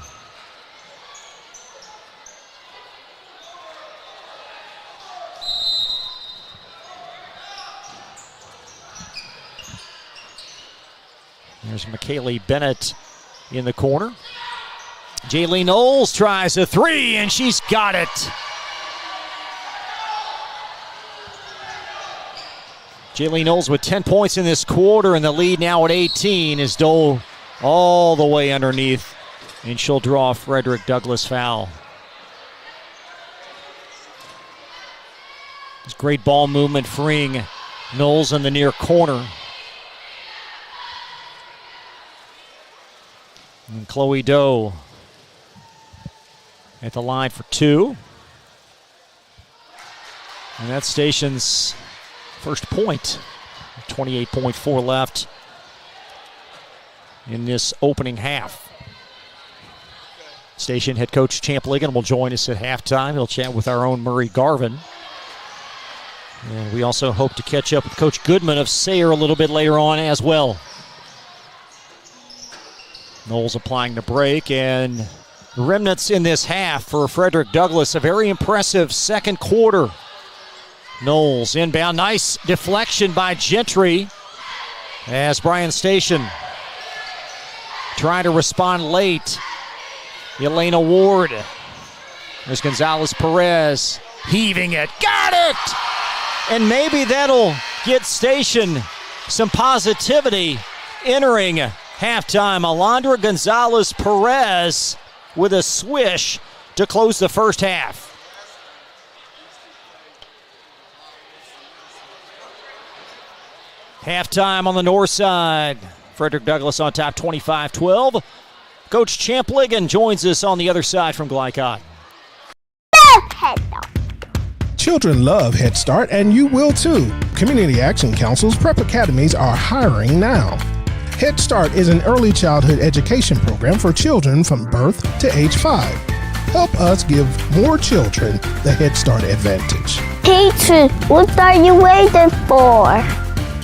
There's McKaylee Bennett in the corner. Jaylee Knowles tries a three, and she's got it. Jaylee Knowles with 10 points in this quarter, and the lead now at 18 is Doe all the way underneath, and she'll draw a Frederick Douglass foul. It's great ball movement freeing Knowles in the near corner. And Chloe Doe at the line for two. And that's Station's first point. 28.4 left in this opening half. Station head coach Champ Ligon will join us at halftime. He'll chat with our own Murray Garvin. And we also hope to catch up with Coach Goodman of Sayre a little bit later on as well. Knowles applying the break, and the remnants in this half for Frederick Douglass. A very impressive second quarter. Knowles inbound. Nice deflection by Gentry as Bryan Station trying to respond late. Elena Ward. There's Gonzalez-Perez heaving it. Got it! And maybe that'll get Station some positivity entering halftime. Alondra Gonzalez-Perez with a swish to close the first half. Halftime on the north side. Frederick Douglass on top 25-12. Coach Champ Ligon joins us on the other side from Glycott. Children love Head Start, and you will too. Community Action Council's prep academies are hiring now. Head Start is an early childhood education program for children from birth to age 5. Help us give more children the Head Start advantage. Teacher, what are you waiting for?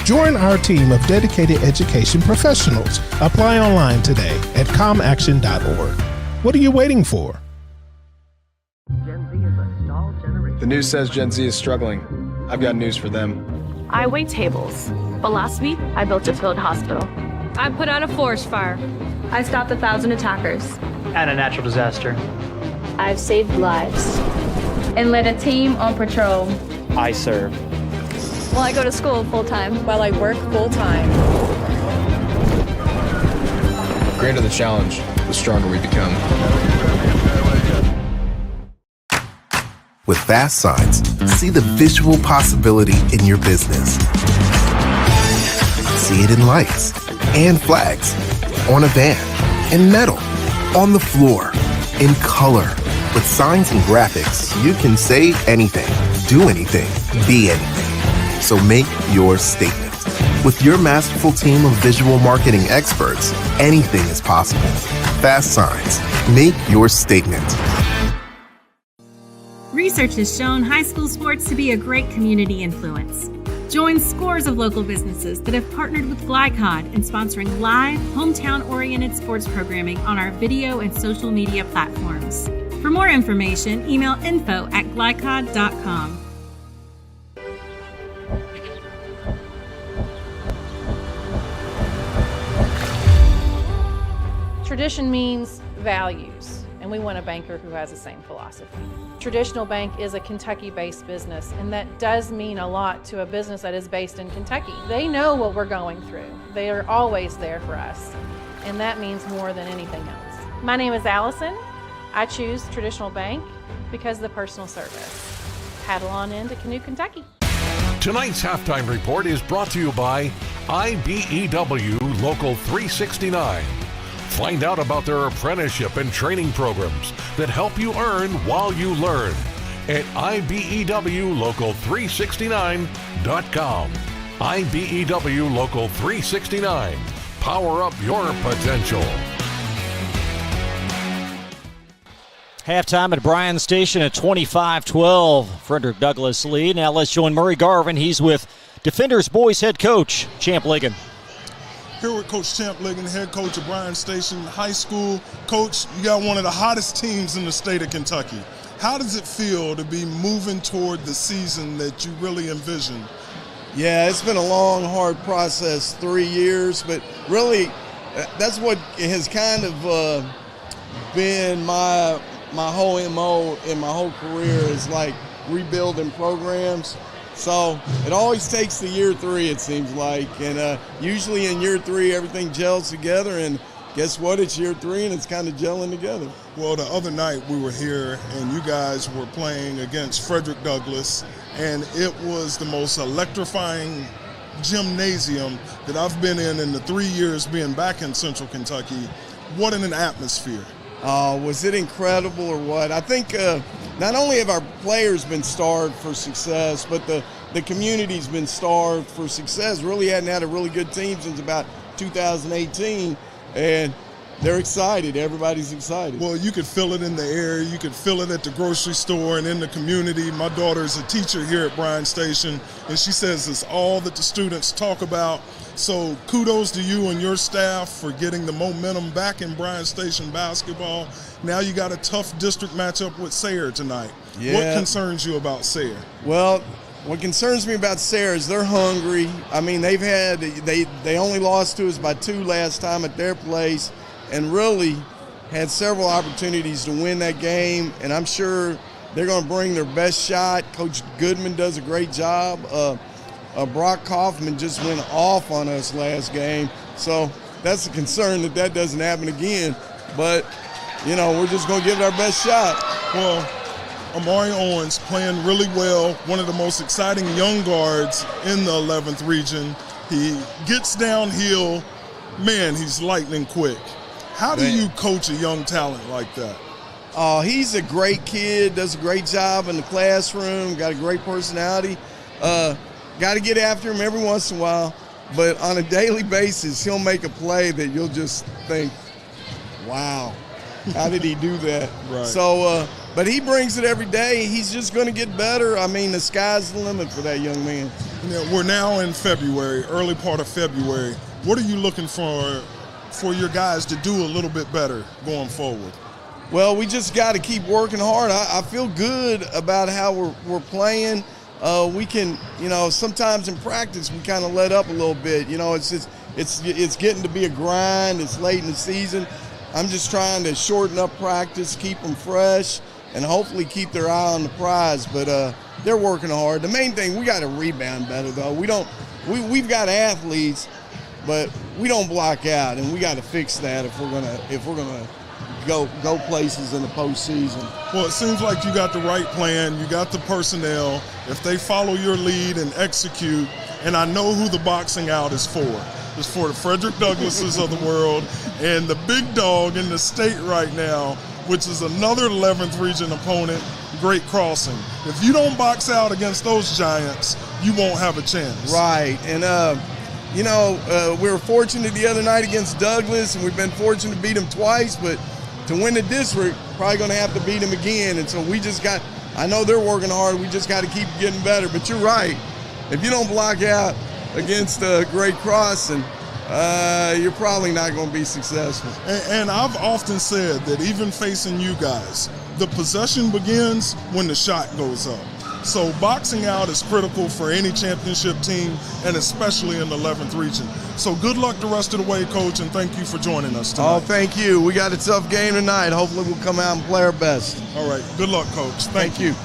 Join our team of dedicated education professionals. Apply online today at comaction.org. What are you waiting for? The news says Gen Z is struggling. I've got news for them. I wait tables, but last week I built a field hospital. I put out a forest fire. I stopped 1,000 attackers. And a natural disaster. I've saved lives and led a team on patrol. I serve. Well, I go to school full-time. While I work full-time. The greater the challenge, the stronger we become. With Fast Signs, see the visual possibility in your business. See it in lights and flags, on a van, in metal, on the floor, in color. With signs and graphics, you can say anything, do anything, be anything. So make your statement. With your masterful team of visual marketing experts, anything is possible. Fast Signs. Make your statement. Research has shown high school sports to be a great community influence. Join scores of local businesses that have partnered with Glycod in sponsoring live, hometown-oriented sports programming on our video and social media platforms. For more information, email info@glycod.com. Tradition means values, and we want a banker who has the same philosophy. Traditional Bank is a Kentucky-based business, and that does mean a lot to a business that is based in Kentucky. They know what we're going through. They are always there for us, and that means more than anything else. My name is Allison. I choose Traditional Bank because of the personal service. Paddle on into Canoe, Kentucky. Tonight's halftime report is brought to you by IBEW Local 369. Find out about their apprenticeship and training programs that help you earn while you learn at IBEWLocal369.com. IBEW Local 369. Power up your potential. Halftime at Bryan Station at 25-12. Frederick Douglass lead. Now let's join Murray Garvin. He's with Defenders Boys head coach Champ Ligon. Here with Coach Champ Ligon, head coach of Bryan Station High School. Coach, you got one of the hottest teams in the state of Kentucky. How does it feel to be moving toward the season that you really envisioned? Yeah, it's been a long, hard process, 3 years, but really that's what has kind of been my whole MO in my whole career is like rebuilding programs. So it always takes the year 3, it seems like, and usually in year 3 everything gels together, and guess what, it's year 3 and it's kind of gelling together. Well, the other night we were here and you guys were playing against Frederick Douglass, and it was the most electrifying gymnasium that I've been in the 3 years being back in Central Kentucky. What an atmosphere. Was it incredible or what? I think not only have our players been starved for success, but the community's been starved for success. Really hadn't had a really good team since about 2018. And, they're excited. Everybody's excited. Well, you could feel it in the air. You could feel it at the grocery store and in the community. My daughter is a teacher here at Bryan Station, and she says it's all that the students talk about. So kudos to you and your staff for getting the momentum back in Bryan Station basketball. Now you got a tough district matchup with Sayre tonight. Yeah. What concerns you about Sayre? Well, what concerns me about Sayre is they're hungry. I mean, they only lost to us by 2 last time at their place, and really had several opportunities to win that game. And I'm sure they're going to bring their best shot. Coach Goodman does a great job. Brock Kaufman just went off on us last game, so that's a concern that doesn't happen again. But we're just going to give it our best shot. Well, Amari Owens playing really well, one of the most exciting young guards in the 11th region. He gets downhill. Man, he's lightning quick. How do you coach a young talent like that? He's a great kid, does a great job in the classroom, got a great personality. Got to get after him every once in a while, but on a daily basis, he'll make a play that you'll just think, wow, how did he do that? Right. So, but he brings it every day. He's just going to get better. I mean, the sky's the limit for that young man. We're now in February, early part of February. What are you looking for your guys to do a little bit better going forward? Well, we just got to keep working hard. I feel good about how we're playing. We can, sometimes in practice we kind of let up a little bit. It's getting to be a grind. It's late in the season. I'm just trying to shorten up practice, keep them fresh, and hopefully keep their eye on the prize. But they're working hard. The main thing, we got to rebound better though. We've got athletes, but we don't block out, and we got to fix that if we're gonna go places in the postseason. Well, it seems like you got the right plan. You got the personnel. If they follow your lead and execute, and I know who the boxing out is for. It's for the Frederick Douglasses of the world and the big dog in the state right now, which is another 11th region opponent, Great Crossing. If you don't box out against those giants, you won't have a chance. Right, and we were fortunate the other night against Douglas, and we've been fortunate to beat them twice, but to win the district, probably going to have to beat them again. And so I know they're working hard, we just got to keep getting better. But you're right, if you don't block out against Great Crossing, you're probably not going to be successful. And I've often said that even facing you guys, the possession begins when the shot goes up. So boxing out is critical for any championship team, and especially in the 11th region. So good luck the rest of the way, Coach, and thank you for joining us tonight. Oh, thank you. We got a tough game tonight. Hopefully we'll come out and play our best. All right. Good luck, Coach. Thank you.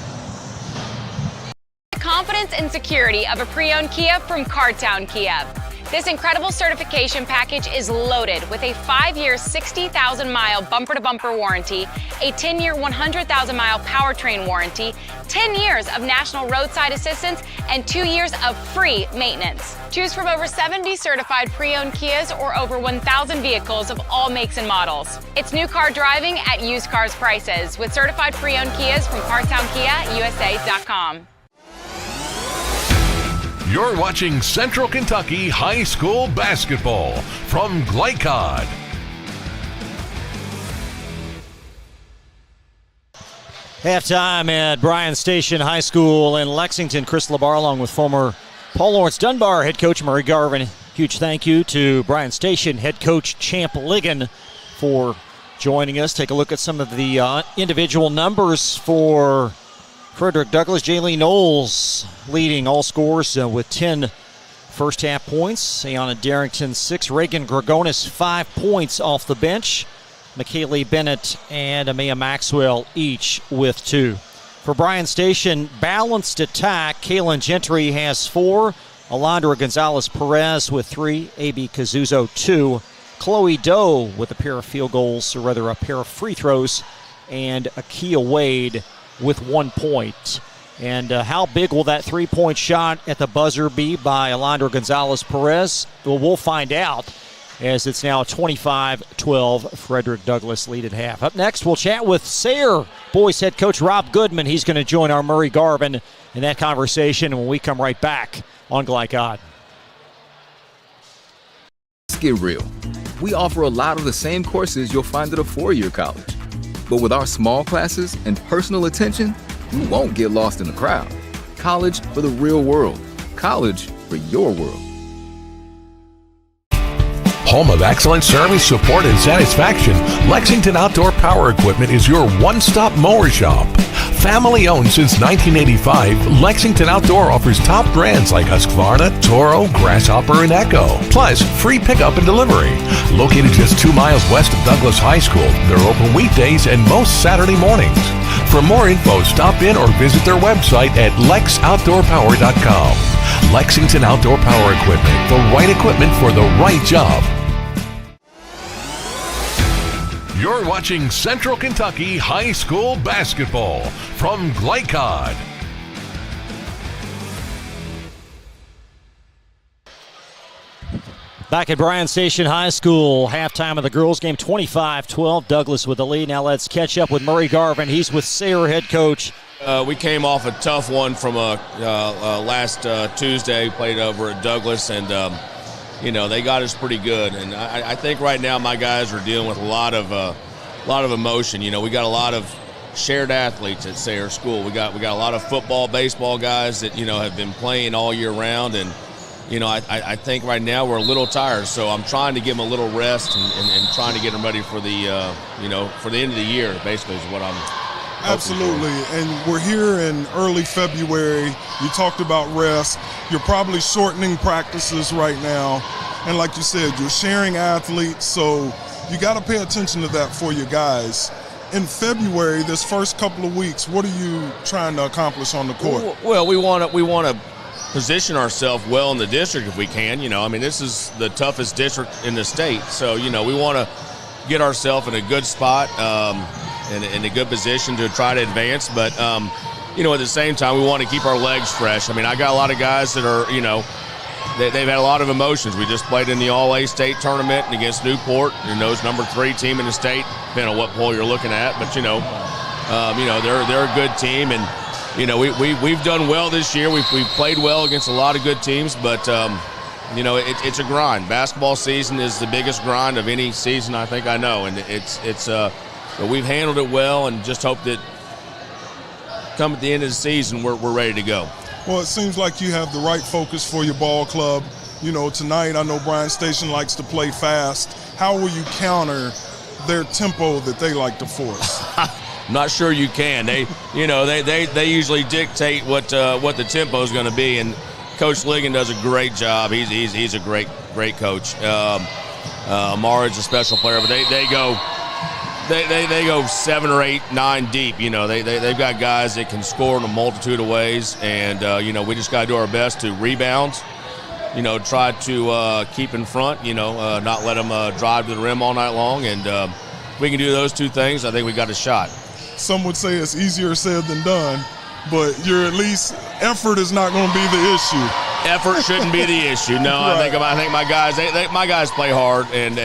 The confidence and security of a pre-owned Kia from Cardtown Kia. This incredible certification package is loaded with a 5-year, 60,000-mile bumper-to-bumper warranty, a 10-year, 100,000-mile powertrain warranty, 10 years of national roadside assistance, and 2 years of free maintenance. Choose from over 70 certified pre-owned Kias or over 1,000 vehicles of all makes and models. It's new car driving at used cars prices with certified pre-owned Kias from CartownKiaUSA.com. You're watching Central Kentucky High School Basketball from Glycod. Halftime at Bryan Station High School in Lexington. Chris Labar along with former Paul Lawrence Dunbar head coach Murray Garvin. Huge thank you to Bryan Station head coach Champ Ligon for joining us. Take a look at some of the individual numbers for Frederick Douglass. Jaylee Knowles leading all scores with 10 first half points. Ayana Darrington 6. Reagan Gregonis 5 points off the bench. McKaylee Bennett and Amaya Maxwell each with 2. For Bryan Station, balanced attack. Kaylin Gentry has 4. Alondra Gonzalez-Perez with 3. A.B. Cazuzo 2. Chloe Doe with a pair of field goals, or rather a pair of free throws. And Akia Wade with 1 point. And how big will that three-point shot at the buzzer be by Alondra Gonzalez-Perez? Well, we'll find out, as it's now 25-12. Frederick Douglass lead at half. Up next, we'll chat with Sayre boys head coach Rob Goodman. He's going to join our Murray Garvin in that conversation when we come right back on Glycod. Let's get real. We offer a lot of the same courses you'll find at a four-year college. But with our small classes and personal attention, you won't get lost in the crowd. College for the real world. College for your world. Home of excellent service, support, and satisfaction, Lexington Outdoor Power Equipment is your one-stop mower shop. Family owned since 1985, Lexington Outdoor offers top brands like Husqvarna, Toro, Grasshopper, and Echo. Plus, free pickup and delivery. Located just 2 miles west of Douglas High School, they're open weekdays and most Saturday mornings. For more info, stop in or visit their website at lexoutdoorpower.com. Lexington Outdoor Power Equipment, the right equipment for the right job. You're watching Central Kentucky High School Basketball from Glycod. Back at Bryan Station High School, halftime of the girls game, 25-12, Douglas with the lead. Now let's catch up with Murray Garvin. He's with Sayre head coach. We came off a tough one from last Tuesday, played over at Douglas, and they got us pretty good. And I think right now my guys are dealing with a lot of emotion. We got a lot of shared athletes at Sayre School. We got a lot of football, baseball guys that have been playing all year round, and I think right now we're a little tired. So I'm trying to give them a little rest and trying to get them ready for the for the end of the year. Basically, is what I'm. Absolutely, and we're here in early February. You talked about rest. You're probably shortening practices right now, and like you said, you're sharing athletes, so you got to pay attention to that for your guys. In February, this first couple of weeks, what are you trying to accomplish on the court? Well, we want to position ourselves well in the district if we can. This is the toughest district in the state, so we want to get ourselves in a good spot. In a good position to try to advance, but at the same time we want to keep our legs fresh. I got a lot of guys that are they've had a lot of emotions. We just played in the All-A state tournament against Newport, those number 3 team in the state, depending on what poll you're looking at, but they're a good team, and we've done well this year. We've played well against a lot of good teams, but it's a grind. Basketball season is the biggest grind of any season I think I know, and but we've handled it well, and just hope that come at the end of the season, we're ready to go. Well, it seems like you have the right focus for your ball club. Tonight I know Bryan Station likes to play fast. How will you counter their tempo that they like to force? I'm not sure you can. They usually dictate what the tempo is going to be, and Coach Ligon does a great job. He's a great coach. Amara's a special player, but they go. They go 7 or 8, 9 deep. They've got guys that can score in a multitude of ways, and we just got to do our best to rebound. Try to keep in front. Not let them drive to the rim all night long, and if we can do those two things, I think we got a shot. Some would say it's easier said than done, but effort is not going to be the issue. Effort shouldn't be the issue. No, right. I think my guys my guys play hard, and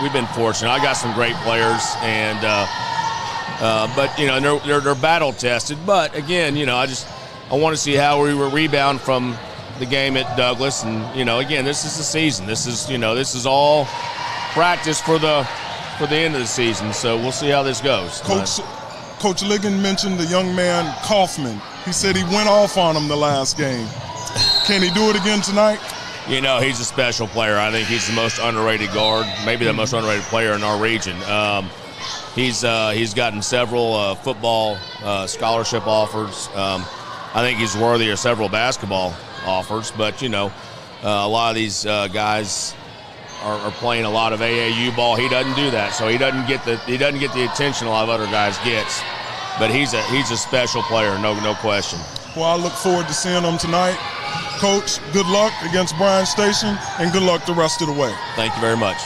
we've been fortunate. I got some great players, and but they're battle tested. But again, I want to see how we rebound from the game at Douglas, and again, this is the season. This is all practice for the end of the season. So we'll see how this goes. Coach Ligon mentioned the young man Kaufman. He said he went off on him the last game. Can he do it again tonight? He's a special player. I think he's the most underrated guard, maybe the most underrated player in our region. He's gotten several football scholarship offers. I think he's worthy of several basketball offers, but a lot of these guys are playing a lot of AAU ball. He doesn't do that, so he doesn't get the attention a lot of other guys gets. But he's a special player, no question. Well, I look forward to seeing him tonight. Coach, good luck against Bryan Station, and good luck the rest of the way. Thank you very much.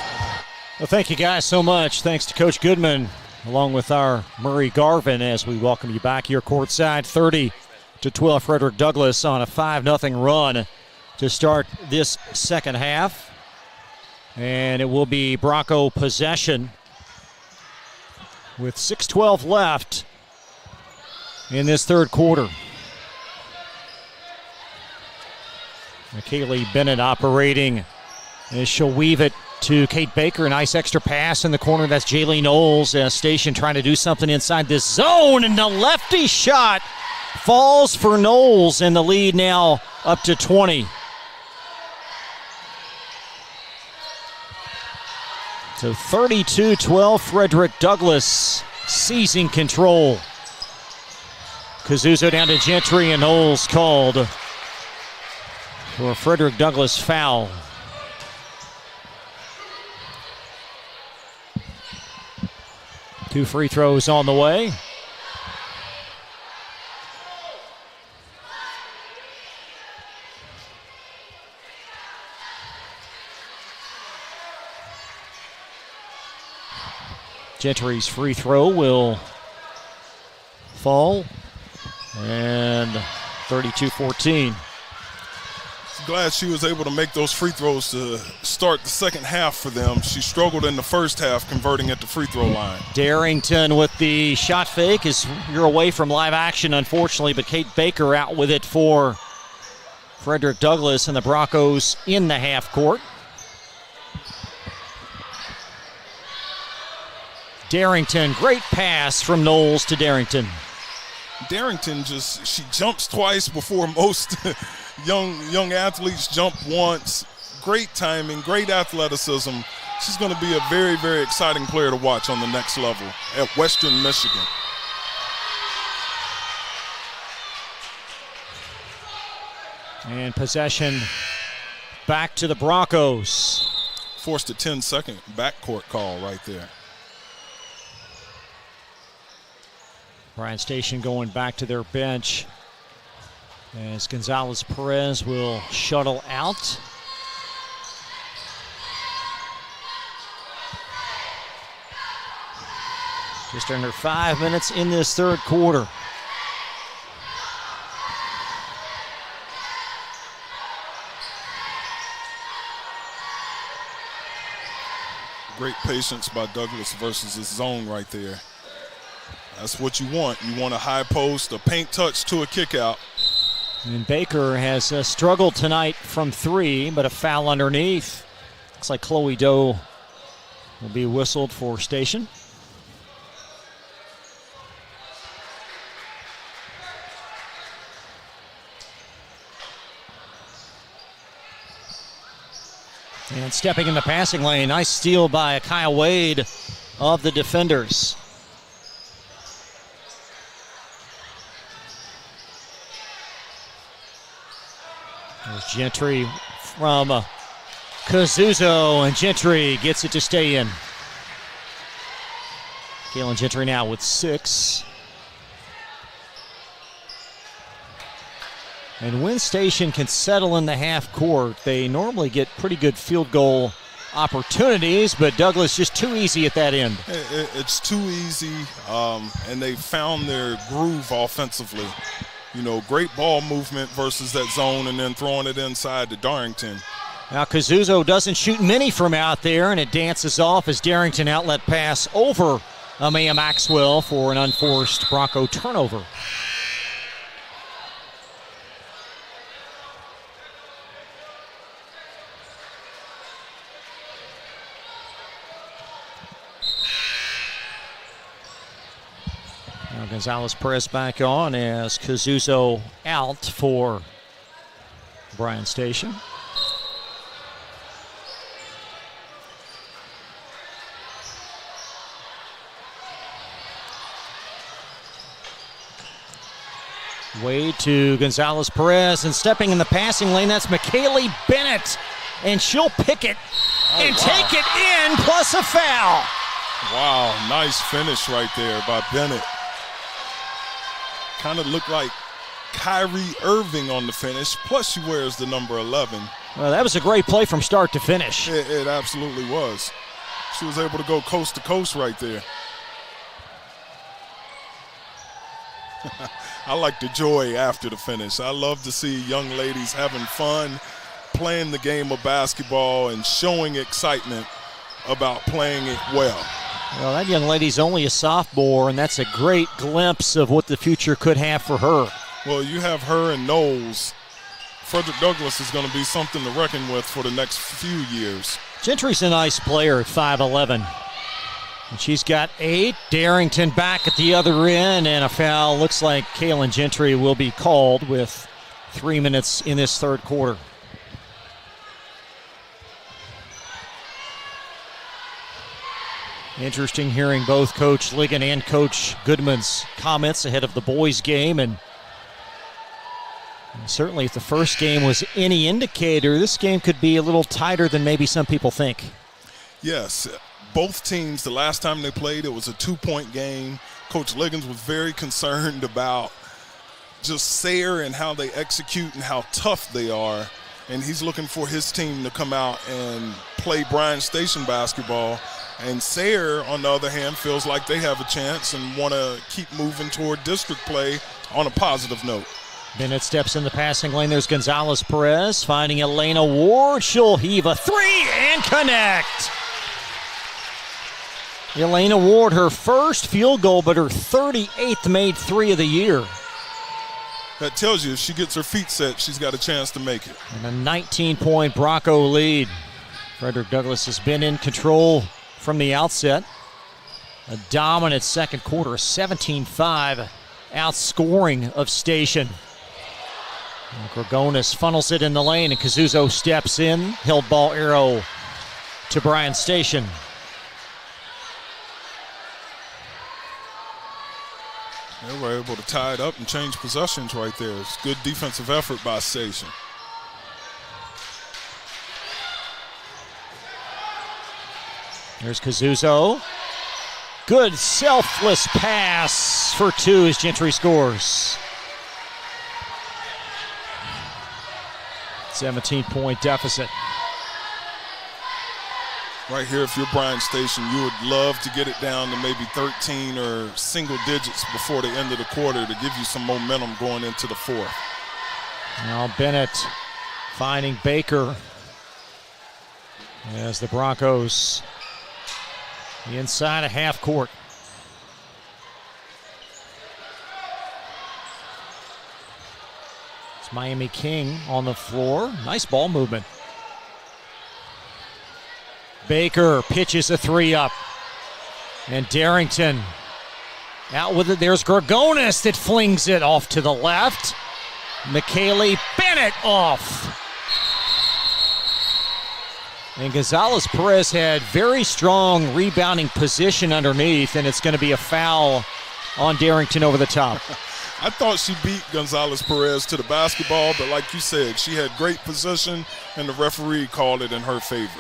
Well, thank you guys so much. Thanks to Coach Goodman, along with our Murray Garvin, as we welcome you back here courtside. 30-12 Frederick Douglass on a 5-0 run to start this second half. And it will be Bronco possession with 6:12 left in this third quarter. Kaylee Bennett operating as she'll weave it to Kate Baker. A nice extra pass in the corner. That's Jaylee Knowles. Station trying to do something inside this zone, and the lefty shot falls for Knowles, and the lead now up to 20. So 32-12, Frederick Douglass seizing control. Kazuzo down to Gentry, and Knowles called for a Frederick Douglass foul. Two free throws on the way. Gentry's free throw will fall, and 32-14. Glad she was able to make those free throws to start the second half for them. She struggled in the first half converting at the free throw line. Darrington with the shot fake as you're away from live action, unfortunately, but Kate Baker out with it for Frederick Douglass, and the Broncos in the half court. Darrington, great pass from Knowles to Darrington. Darrington she jumps twice before most young athletes jump once. Great timing, great athleticism. She's going to be a very, very exciting player to watch on the next level at Western Michigan. And possession back to the Broncos. Forced a 10-second backcourt call right there. Bryan Station going back to their bench as Gonzalez-Perez will shuttle out. Just under 5 minutes in this third quarter. Great patience by Douglass versus his zone right there. That's what you want. You want a high post, a paint touch to a kick out. And Baker has struggled tonight from three, but a foul underneath. Looks like Chloe Doe will be whistled for Station. And stepping in the passing lane, nice steal by Kyle Wade of the defenders. There's Gentry from Kazuzo, and Gentry gets it to stay in. Kaylin Gentry now with 6. And when Station can settle in the half court, they normally get pretty good field goal opportunities, but Douglass just too easy at that end. It's too easy, and they found their groove offensively. You know, great ball movement versus that zone and then throwing it inside to Darrington. Now Kazuzo doesn't shoot many from out there, and it dances off as Darrington outlet pass over Amaya Maxwell for an unforced Bronco turnover. Now Gonzalez-Perez back on as Kazuzo out for Bryan Station. Wade to Gonzalez-Perez, and stepping in the passing lane, that's McKaylee Bennett, and she'll pick it and take it in, plus a foul. Wow, nice finish right there by Bennett. Kind of looked like Kyrie Irving on the finish, plus she wears the number 11. Well, that was a great play from start to finish. It absolutely was. She was able to go coast to coast right there. I like the joy after the finish. I love to see young ladies having fun, playing the game of basketball and showing excitement about playing it well. Well, that young lady's only a sophomore, and that's a great glimpse of what the future could have for her. Well, you have her and Knowles Frederick Douglass is going to be something to reckon with for the next few years. Gentry's a nice player at 5'11". And she's got 8. Darrington back at the other end, and a foul. Looks like Kaylin Gentry will be called with 3 minutes in this third quarter. Interesting hearing both Coach Ligon and Coach Goodman's comments ahead of the boys' game. And certainly if the first game was any indicator, this game could be a little tighter than maybe some people think. Yes, both teams, the last time they played, it was a 2-point game. Coach Liggins was very concerned about just Sayre and how they execute and how tough they are. And he's looking for his team to come out and play Bryan Station basketball. And Sayre, on the other hand, feels like they have a chance and want to keep moving toward district play on a positive note. Bennett steps in the passing lane. There's Gonzalez-Perez finding Elena Ward. She'll heave a 3 and connect. Elena Ward, her first field goal, but her 38th made 3 of the year. That tells you if she gets her feet set, she's got a chance to make it. And a 19-point Bronco lead. Frederick Douglass has been in control from the outset. A dominant second quarter, 17-5 outscoring of Station. And Gregonis funnels it in the lane, and Kazuzo steps in. Held ball arrow to Bryan Station. They were able to tie it up and change possessions right there. It's good defensive effort by Station. There's Kazuzo. Good selfless pass for 2 as Gentry scores. 17-point deficit. Right here, if you're Bryan Station, you would love to get it down to maybe 13 or single digits before the end of the quarter to give you some momentum going into the fourth. Now Bennett finding Baker as the Broncos inside a half court. It's Miami King on the floor. Nice ball movement. Baker pitches a 3 up. And Darrington out with it. There's Gregonis that flings it off to the left. McKaylee Bennett off. And Gonzalez-Perez had very strong rebounding position underneath, and it's going to be a foul on Darrington over the top. I thought she beat Gonzalez-Perez to the basketball, but like you said, she had great position, and the referee called it in her favor.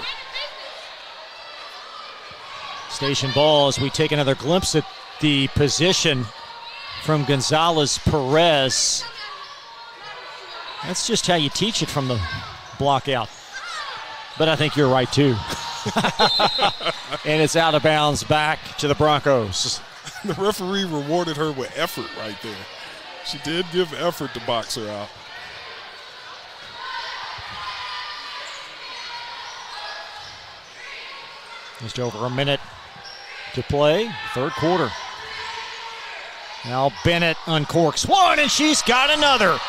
Station ball as we take another glimpse at the position from Gonzalez-Perez. That's just how you teach it from the block out. But I think you're right, too. And it's out of bounds back to the Broncos. The referee rewarded her with effort right there. She did give effort to box her out. Just over a minute to play, third quarter. Now Bennett uncorks one, and she's got another.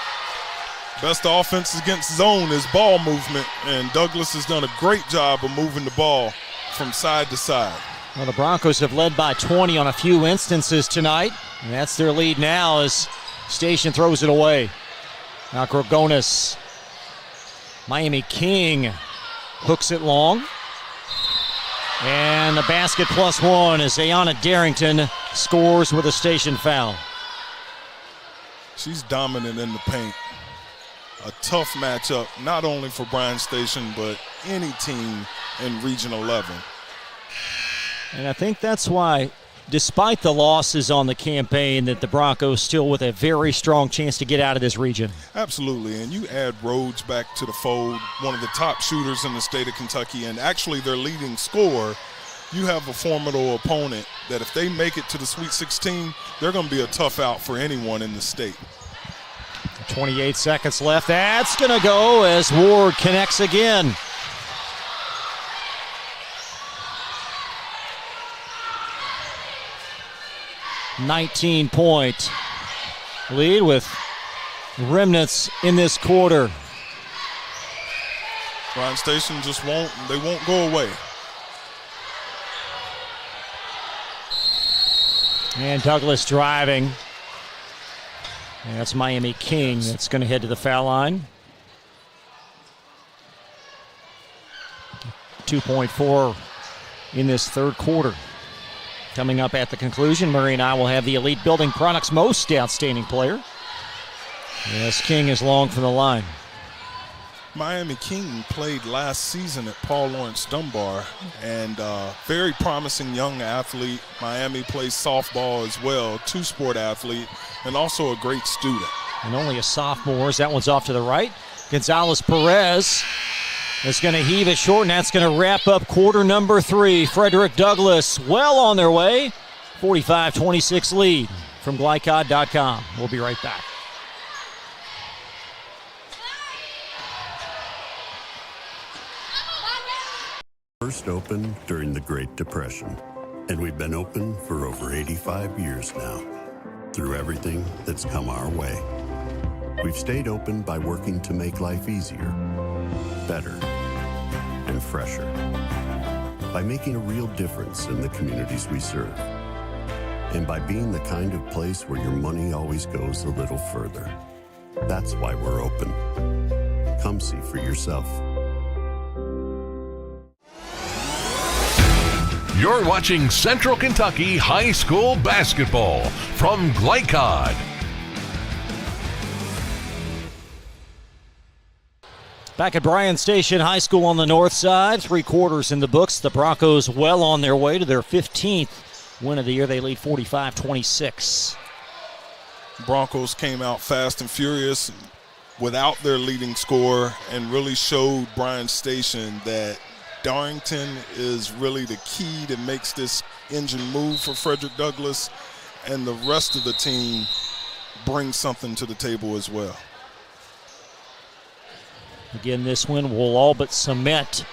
Best offense against zone is ball movement, and Douglass has done a great job of moving the ball from side to side. Well, the Broncos have led by 20 on a few instances tonight, and that's their lead now as Station throws it away. Now Gregonis. Miami King hooks it long. And the basket +1 as Ayana Darrington scores with a Station foul. She's dominant in the paint. A tough matchup, not only for Bryan Station, but any team in Region 11. And I think that's why, despite the losses on the campaign, that the Broncos still with a very strong chance to get out of this region. Absolutely, and you add Rhodes back to the fold, one of the top shooters in the state of Kentucky, and actually their leading scorer. You have a formidable opponent that if they make it to the Sweet 16, they're going to be a tough out for anyone in the state. 28 seconds left. That's going to go as Ward connects again. .19-point lead with remnants in this quarter. Bryan Station just won't go away. And Douglas driving. And that's Miami King that's going to head to the foul line. 2.4 in this third quarter. Coming up at the conclusion, Murray and I will have the Elite Building Products Most Outstanding Player. Yes, King is long from the line. Miami King played last season at Paul Lawrence Dunbar, and very promising young athlete. Miami plays softball as well, two-sport athlete, and also a great student. And only a sophomore. That one's off to the right. Gonzalez-Perez is going to heave it short, and that's going to wrap up quarter number 3. Frederick Douglass well on their way. 45-26 lead from Glycod.com. We'll be right back. First opened during the Great Depression, and we've been open for over 85 years now. Through everything that's come our way, we've stayed open by working to make life easier, better, and fresher. By making a real difference in the communities we serve. And by being the kind of place where your money always goes a little further. That's why we're open. Come see for yourself. You're watching Central Kentucky High School Basketball from Glycod. Back at Bryan Station High School on the north side, 3 quarters in the books. The Broncos well on their way to their 15th win of the year. They lead 45-26. Broncos came out fast and furious without their leading scorer and really showed Bryan Station that Darrington is really the key that makes this engine move for Frederick Douglass, and the rest of the team brings something to the table as well. Again, this win will all but cement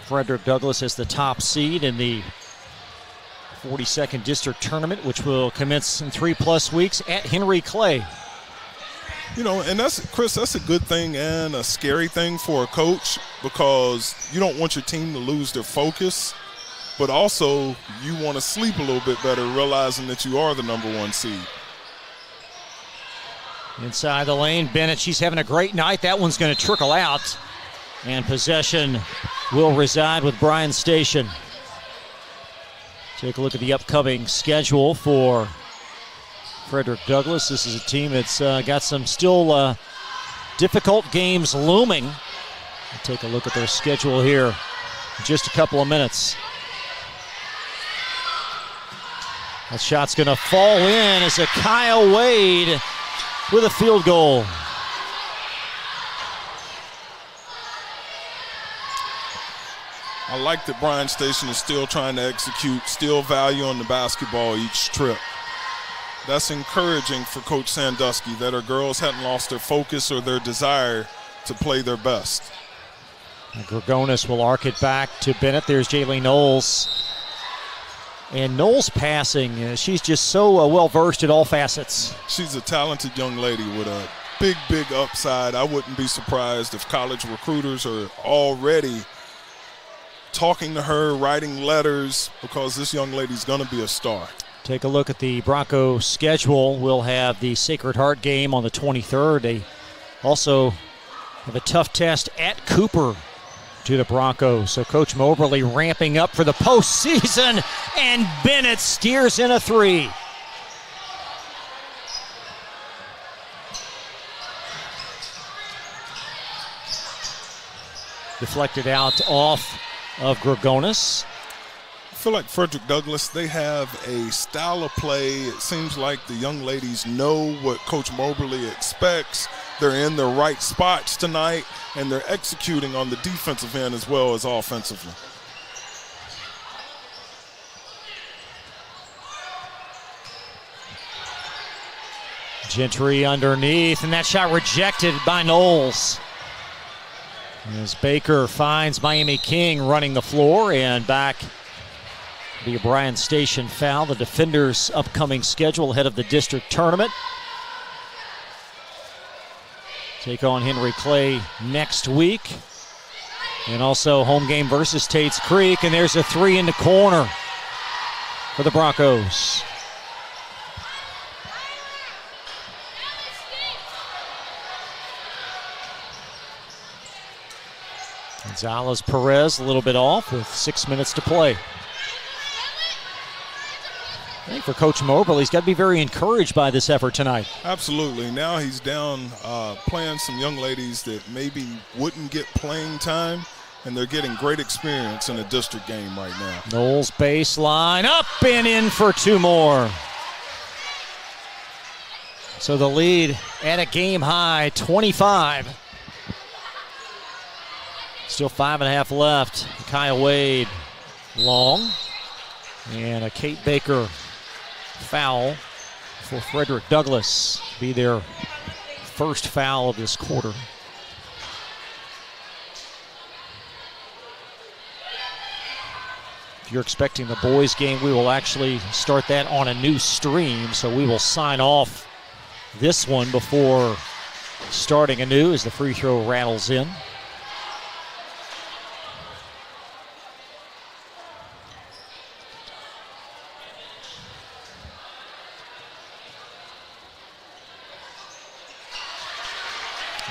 Frederick Douglass as the top seed in the 42nd District Tournament, which will commence in 3+ weeks at Henry Clay. You know, and that's, Chris, that's a good thing and a scary thing for a coach, because you don't want your team to lose their focus, but also you want to sleep a little bit better realizing that you are the number 1 seed. Inside the lane, Bennett, she's having a great night. That one's going to trickle out, and possession will reside with Bryan Station. Take a look at the upcoming schedule for Frederick Douglass. This is a team that's got some still difficult games looming. We'll take a look at their schedule here in just a couple of minutes. That shot's going to fall in as a Kyle Wade with a field goal. I like that Bryan Station is still trying to execute, still value on the basketball each trip. That's encouraging for Coach Sandusky, that our girls hadn't lost their focus or their desire to play their best. Gregonis will arc it back to Bennett. There's Jaylee Knowles. And Knowles passing, she's just so well-versed at all facets. She's a talented young lady with a big, big upside. I wouldn't be surprised if college recruiters are already talking to her, writing letters, because this young lady's going to be a star. Take a look at the Bronco schedule. We'll have the Sacred Heart game on the 23rd. They also have a tough test at Cooper to the Broncos. So Coach Moberly ramping up for the postseason, and Bennett steers in a 3. Deflected out off of Gregonis. I feel like Frederick Douglass, they have a style of play. It seems like the young ladies know what Coach Moberly expects. They're in the right spots tonight, and they're executing on the defensive end as well as offensively. Gentry underneath, and that shot rejected by Knowles. As Baker finds Miami King running the floor, and back be a Bryan Station foul. The defenders' upcoming schedule ahead of the district tournament. Take on Henry Clay next week. And also home game versus Tate's Creek, and there's a three in the corner for the Broncos. Gonzalez Perez a little bit off with 6 minutes to play. I think for Coach Moberly, he's got to be very encouraged by this effort tonight. Absolutely. Now he's down playing some young ladies that maybe wouldn't get playing time, and they're getting great experience in a district game right now. Knowles baseline, up and in for two more. So the lead at a game high, 25. Still 5.5 left. Kyle Wade long. And a Kate Baker foul for Frederick Douglass. Be their first foul of this quarter. If you're expecting the boys game, we will actually start that on a new stream. So we will sign off this one before starting anew as the free throw rattles in.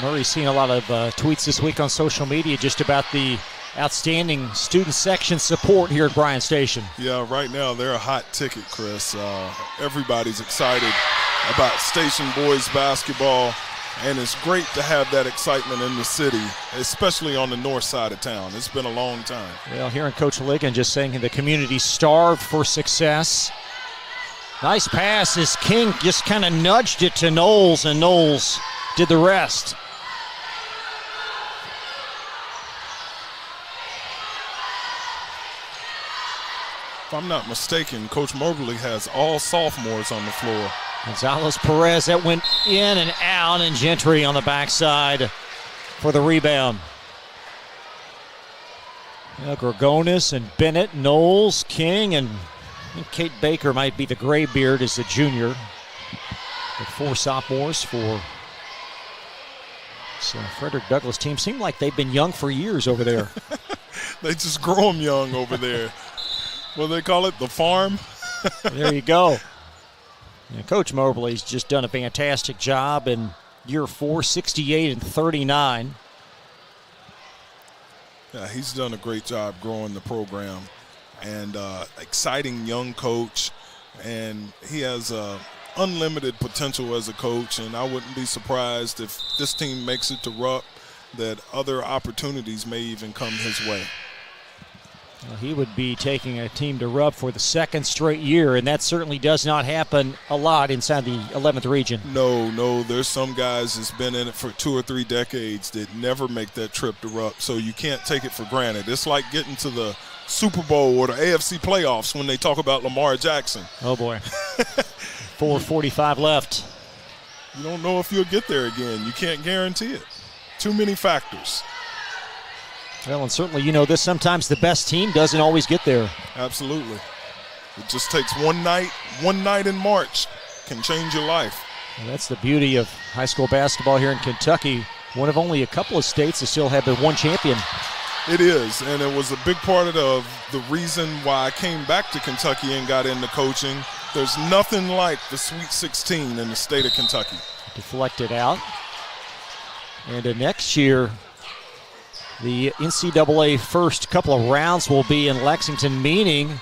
Murray's seen a lot of tweets this week on social media just about the outstanding student section support here at Bryan Station. Yeah, right now they're a hot ticket, Chris. Everybody's excited about Station boys basketball, and it's great to have that excitement in the city, especially on the north side of town. It's been a long time. Well, hearing Coach Ligon just saying the community starved for success. Nice pass as King just kind of nudged it to Knowles, and Knowles did the rest. If I'm not mistaken, Coach Moberly has all sophomores on the floor. Gonzalez Perez, that went in and out, and Gentry on the backside for the rebound. Gregonis and Bennett, Knowles, King, and I think Kate Baker might be the gray beard as the junior. The four sophomores for Frederick Douglass team. Seem like they've been young for years over there. They just grow them young over there. What do they call it? The farm? There you go. And Coach Moberly's just done a fantastic job in year 4, 68 and 39. Yeah, he's done a great job growing the program, and exciting young coach, and he has unlimited potential as a coach, and I wouldn't be surprised if this team makes it to Rupp that other opportunities may even come his way. Well, he would be taking a team to Rupp for the second straight year, and that certainly does not happen a lot inside the 11th region. No, there's some guys that's been in it for 2 or 3 decades that never make that trip to Rupp, so you can't take it for granted. It's like getting to the Super Bowl or the AFC playoffs when they talk about Lamar Jackson. Oh, boy. 4:45 left. You don't know if you'll get there again. You can't guarantee it. Too many factors. Well, and certainly, this sometimes the best team doesn't always get there. Absolutely. It just takes one night in March can change your life. Well, that's the beauty of high school basketball here in Kentucky. One of only a couple of states that still have the one champion. It is, and it was a big part of the reason why I came back to Kentucky and got into coaching. There's nothing like the Sweet 16 in the state of Kentucky. Deflected out. And next year, the NCAA first couple of rounds will be in Lexington, meaning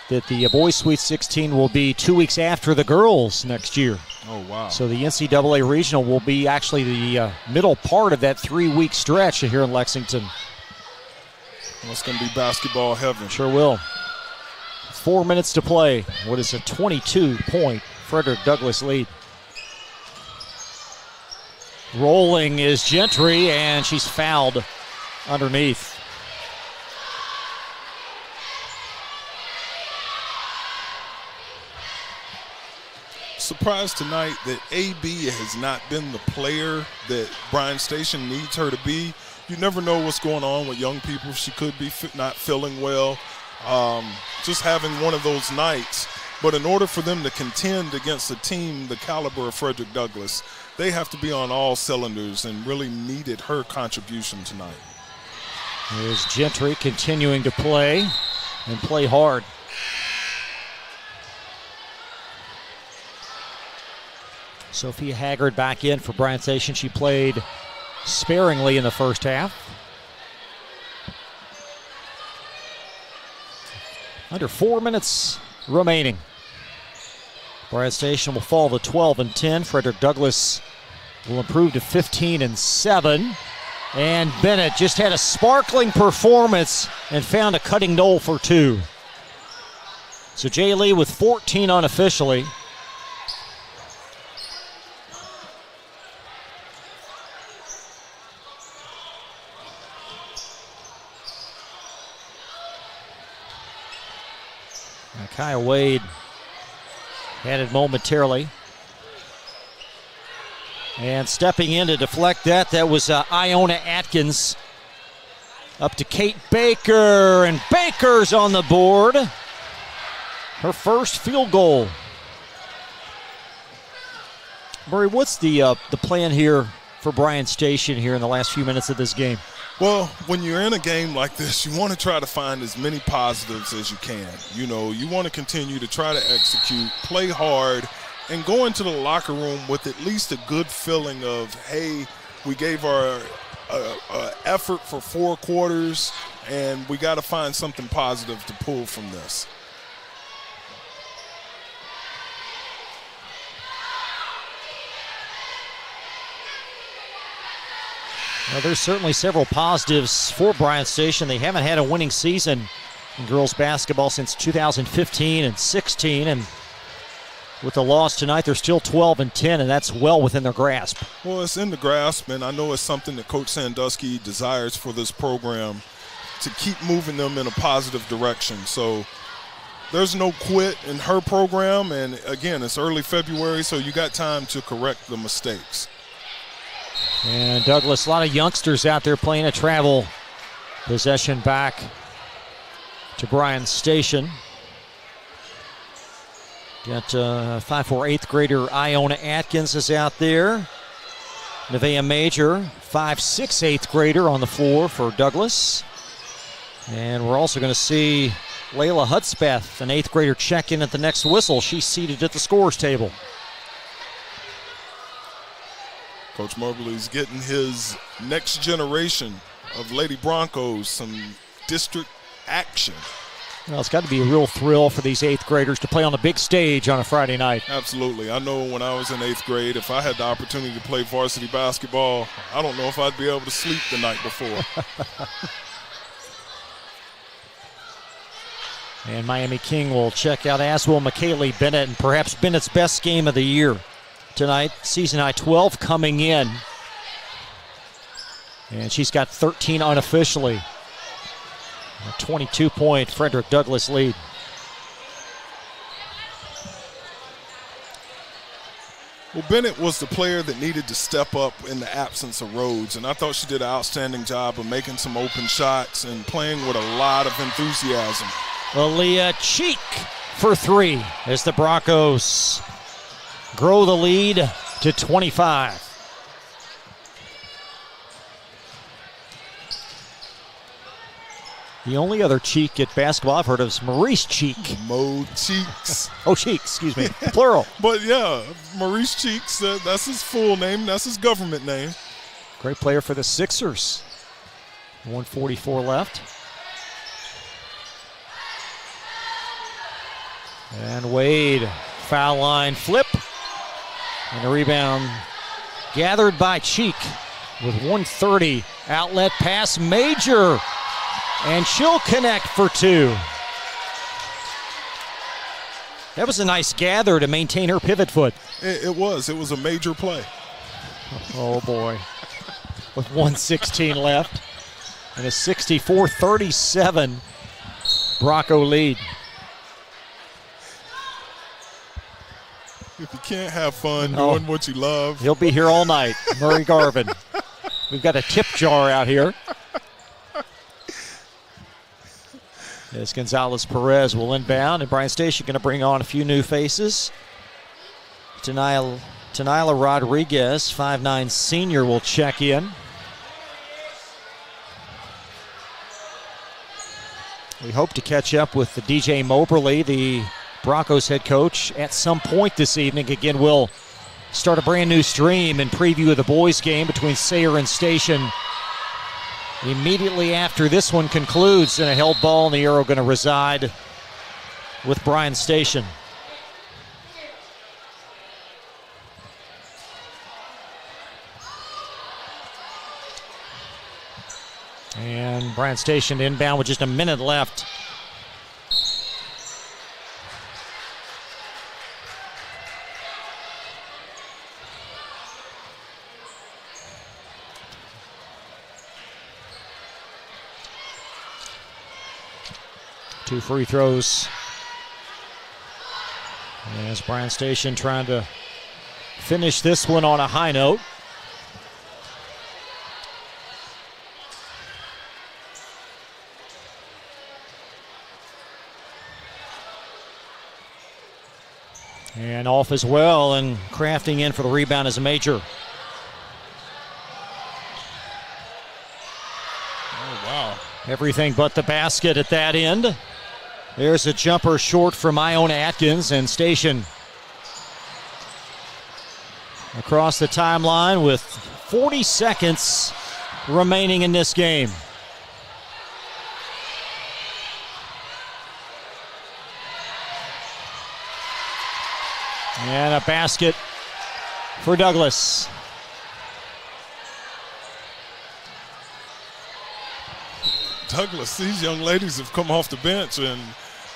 that the boys' Sweet 16 will be 2 weeks after the girls next year. Oh, wow. So the NCAA regional will be actually the middle part of that 3-week stretch here in Lexington. Well, it's going to be basketball heaven. Sure will. 4 minutes to play. What is a 22-point Frederick Douglass lead? Rolling is Gentry, and she's fouled underneath. Surprised tonight that AB has not been the player that Bryan Station needs her to be. You never know what's going on with young people. She could be not feeling well, just having one of those nights. But in order for them to contend against a team the caliber of Frederick Douglass, they have to be on all cylinders, and really needed her contribution tonight. Here's Gentry continuing to play and play hard. Sophia Haggard back in for Bryan Station. She played sparingly in the first half. Under 4 minutes remaining. Bryan Station will fall to 12-10. Frederick Douglass will improve to 15-7. And Bennett just had a sparkling performance and found a cutting goal for 2. So Jay Lee with 14 unofficially. Kaya Wade had it momentarily. And stepping in to deflect that was Iona Atkins. Up to Kate Baker, and Baker's on the board. Her first field goal. Murray, what's the plan here for Bryan Station here in the last few minutes of this game? Well, when you're in a game like this, you want to try to find as many positives as you can. You know, you want to continue to try to execute, play hard, and go into the locker room with at least a good feeling of, hey, we gave our effort for 4 quarters, and we got to find something positive to pull from this. Well, there's certainly several positives for Bryan Station. They haven't had a winning season in girls basketball since 2015 and 16, and with the loss tonight, they're still 12-10, and that's well within their grasp. Well, it's in the grasp, and I know it's something that Coach Sandusky desires for this program, to keep moving them in a positive direction. So there's no quit in her program, and again, it's early February, so you got time to correct the mistakes. And Douglas, a lot of youngsters out there playing a travel possession back to Bryan Station. Got 5'4", 8th grader Iona Atkins is out there. Nevaeh Major, 5'6", 8th grader on the floor for Douglas. And we're also going to see Layla Hudspeth, an 8th grader, check in at the next whistle. She's seated at the scorer's table. Coach Mobley's getting his next generation of Lady Broncos some district action. Well, it's got to be a real thrill for these 8th graders to play on the big stage on a Friday night. Absolutely. I know when I was in 8th grade, if I had the opportunity to play varsity basketball, I don't know if I'd be able to sleep the night before. And Miami King will check out, as will McKaylee Bennett, and perhaps Bennett's best game of the year tonight. Season high 12 coming in. And she's got 13 unofficially. A 22-point Frederick Douglass lead. Well, Bennett was the player that needed to step up in the absence of Rhodes, and I thought she did an outstanding job of making some open shots and playing with a lot of enthusiasm. Aaliyah Cheek for 3 as the Broncos grow the lead to 25. The only other Cheek at basketball I've heard of is Maurice Cheek. Mo Cheeks. Oh, Cheek, excuse me, plural. But yeah, Maurice Cheeks, that's his full name. That's his government name. Great player for the Sixers. 1:44 left. And Wade, foul line flip. And a rebound gathered by Cheek with 1:30. Outlet pass, Major. And she'll connect for 2. That was a nice gather to maintain her pivot foot. It was a major play. Oh boy. With 1:16 left. And a 64-37 Bronco lead. If you can't have fun doing what you love. He'll be here all night, Murray Garvin. We've got a tip jar out here. As Gonzalez Perez will inbound, and Bryan Station going to bring on a few new faces. Tanila Rodriguez, 5'9" senior, will check in. We hope to catch up with the DJ Moberly, the Broncos head coach, at some point this evening. Again, we'll start a brand new stream and preview of the boys game between Sayre and Station immediately after this one concludes. And a held ball, and the arrow going to reside with Bryan Station. And Bryan Station inbound with just a minute left. Two free throws. As Bryan Station trying to finish this one on a high note. And off as well, and crafting in for the rebound is a Major. Oh, wow. Everything but the basket at that end. There's a jumper short from Iona Atkins, and Station across the timeline with 40 seconds remaining in this game. And a basket for Douglas. Douglas, these young ladies have come off the bench, and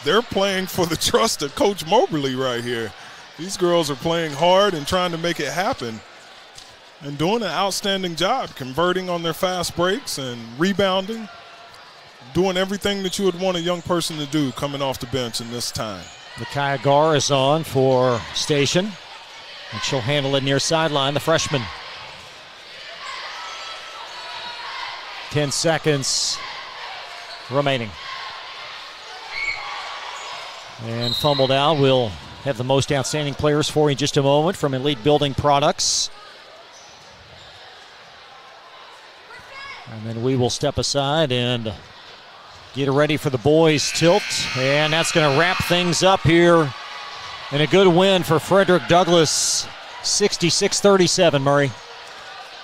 they're playing for the trust of Coach Moberly right here. These girls are playing hard and trying to make it happen and doing an outstanding job, converting on their fast breaks and rebounding, doing everything that you would want a young person to do coming off the bench in this time. Micaiah Garr is on for Station, and she'll handle it near sideline, the freshman. 10 seconds remaining. And fumbled out. We'll have the most outstanding players for you in just a moment from Elite Building Products. And then we will step aside and get ready for the boys' tilt. And that's going to wrap things up here. And a good win for Frederick Douglass, 66-37, Murray.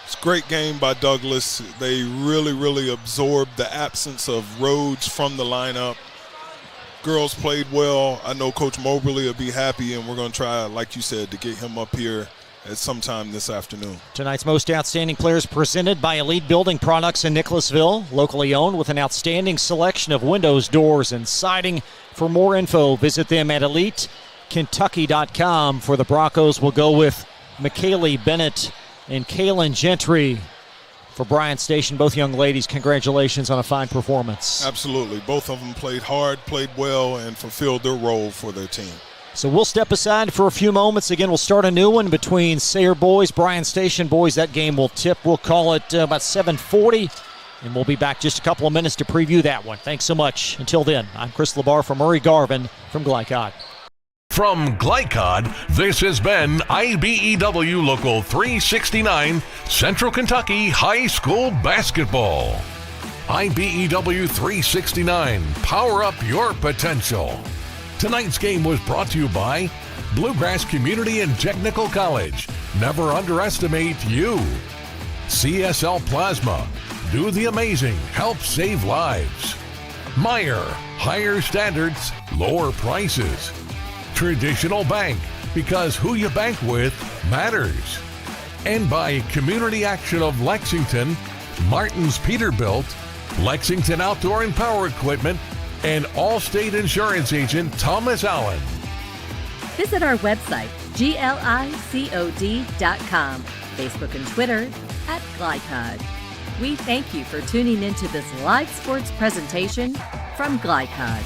It's a great game by Douglas. They really absorbed the absence of Rhodes from the lineup. Girls played well. I know Coach Moberly will be happy, and we're going to try, like you said, to get him up here at some time this afternoon. Tonight's most outstanding players presented by Elite Building Products in Nicholasville, locally owned with an outstanding selection of windows, doors, and siding. For more info, visit them at EliteKentucky.com. For the Broncos, we'll go with McKaylee Bennett and Kaylin Gentry. For Bryan Station, both young ladies, congratulations on a fine performance. Absolutely. Both of them played hard, played well, and fulfilled their role for their team. So we'll step aside for a few moments. Again, we'll start a new one between Sayre boys, Bryan Station boys. That game will tip. We'll call it about 7:40, and we'll be back just a couple of minutes to preview that one. Thanks so much. Until then, I'm Chris Labar for Murray Garvin from Glycod. From Glycod, this has been IBEW Local 369, Central Kentucky High School Basketball. IBEW 369, power up your potential. Tonight's game was brought to you by Bluegrass Community and Technical College. Never underestimate you. CSL Plasma, do the amazing, help save lives. Meyer, higher standards, lower prices. Traditional Bank, because who you bank with matters. And by Community Action of Lexington, Martin's Peterbilt, Lexington Outdoor and Power Equipment, and Allstate Insurance Agent Thomas Allen. Visit our website, glicod.com, Facebook and Twitter @Glycod. We thank you for tuning into this live sports presentation from Glycod.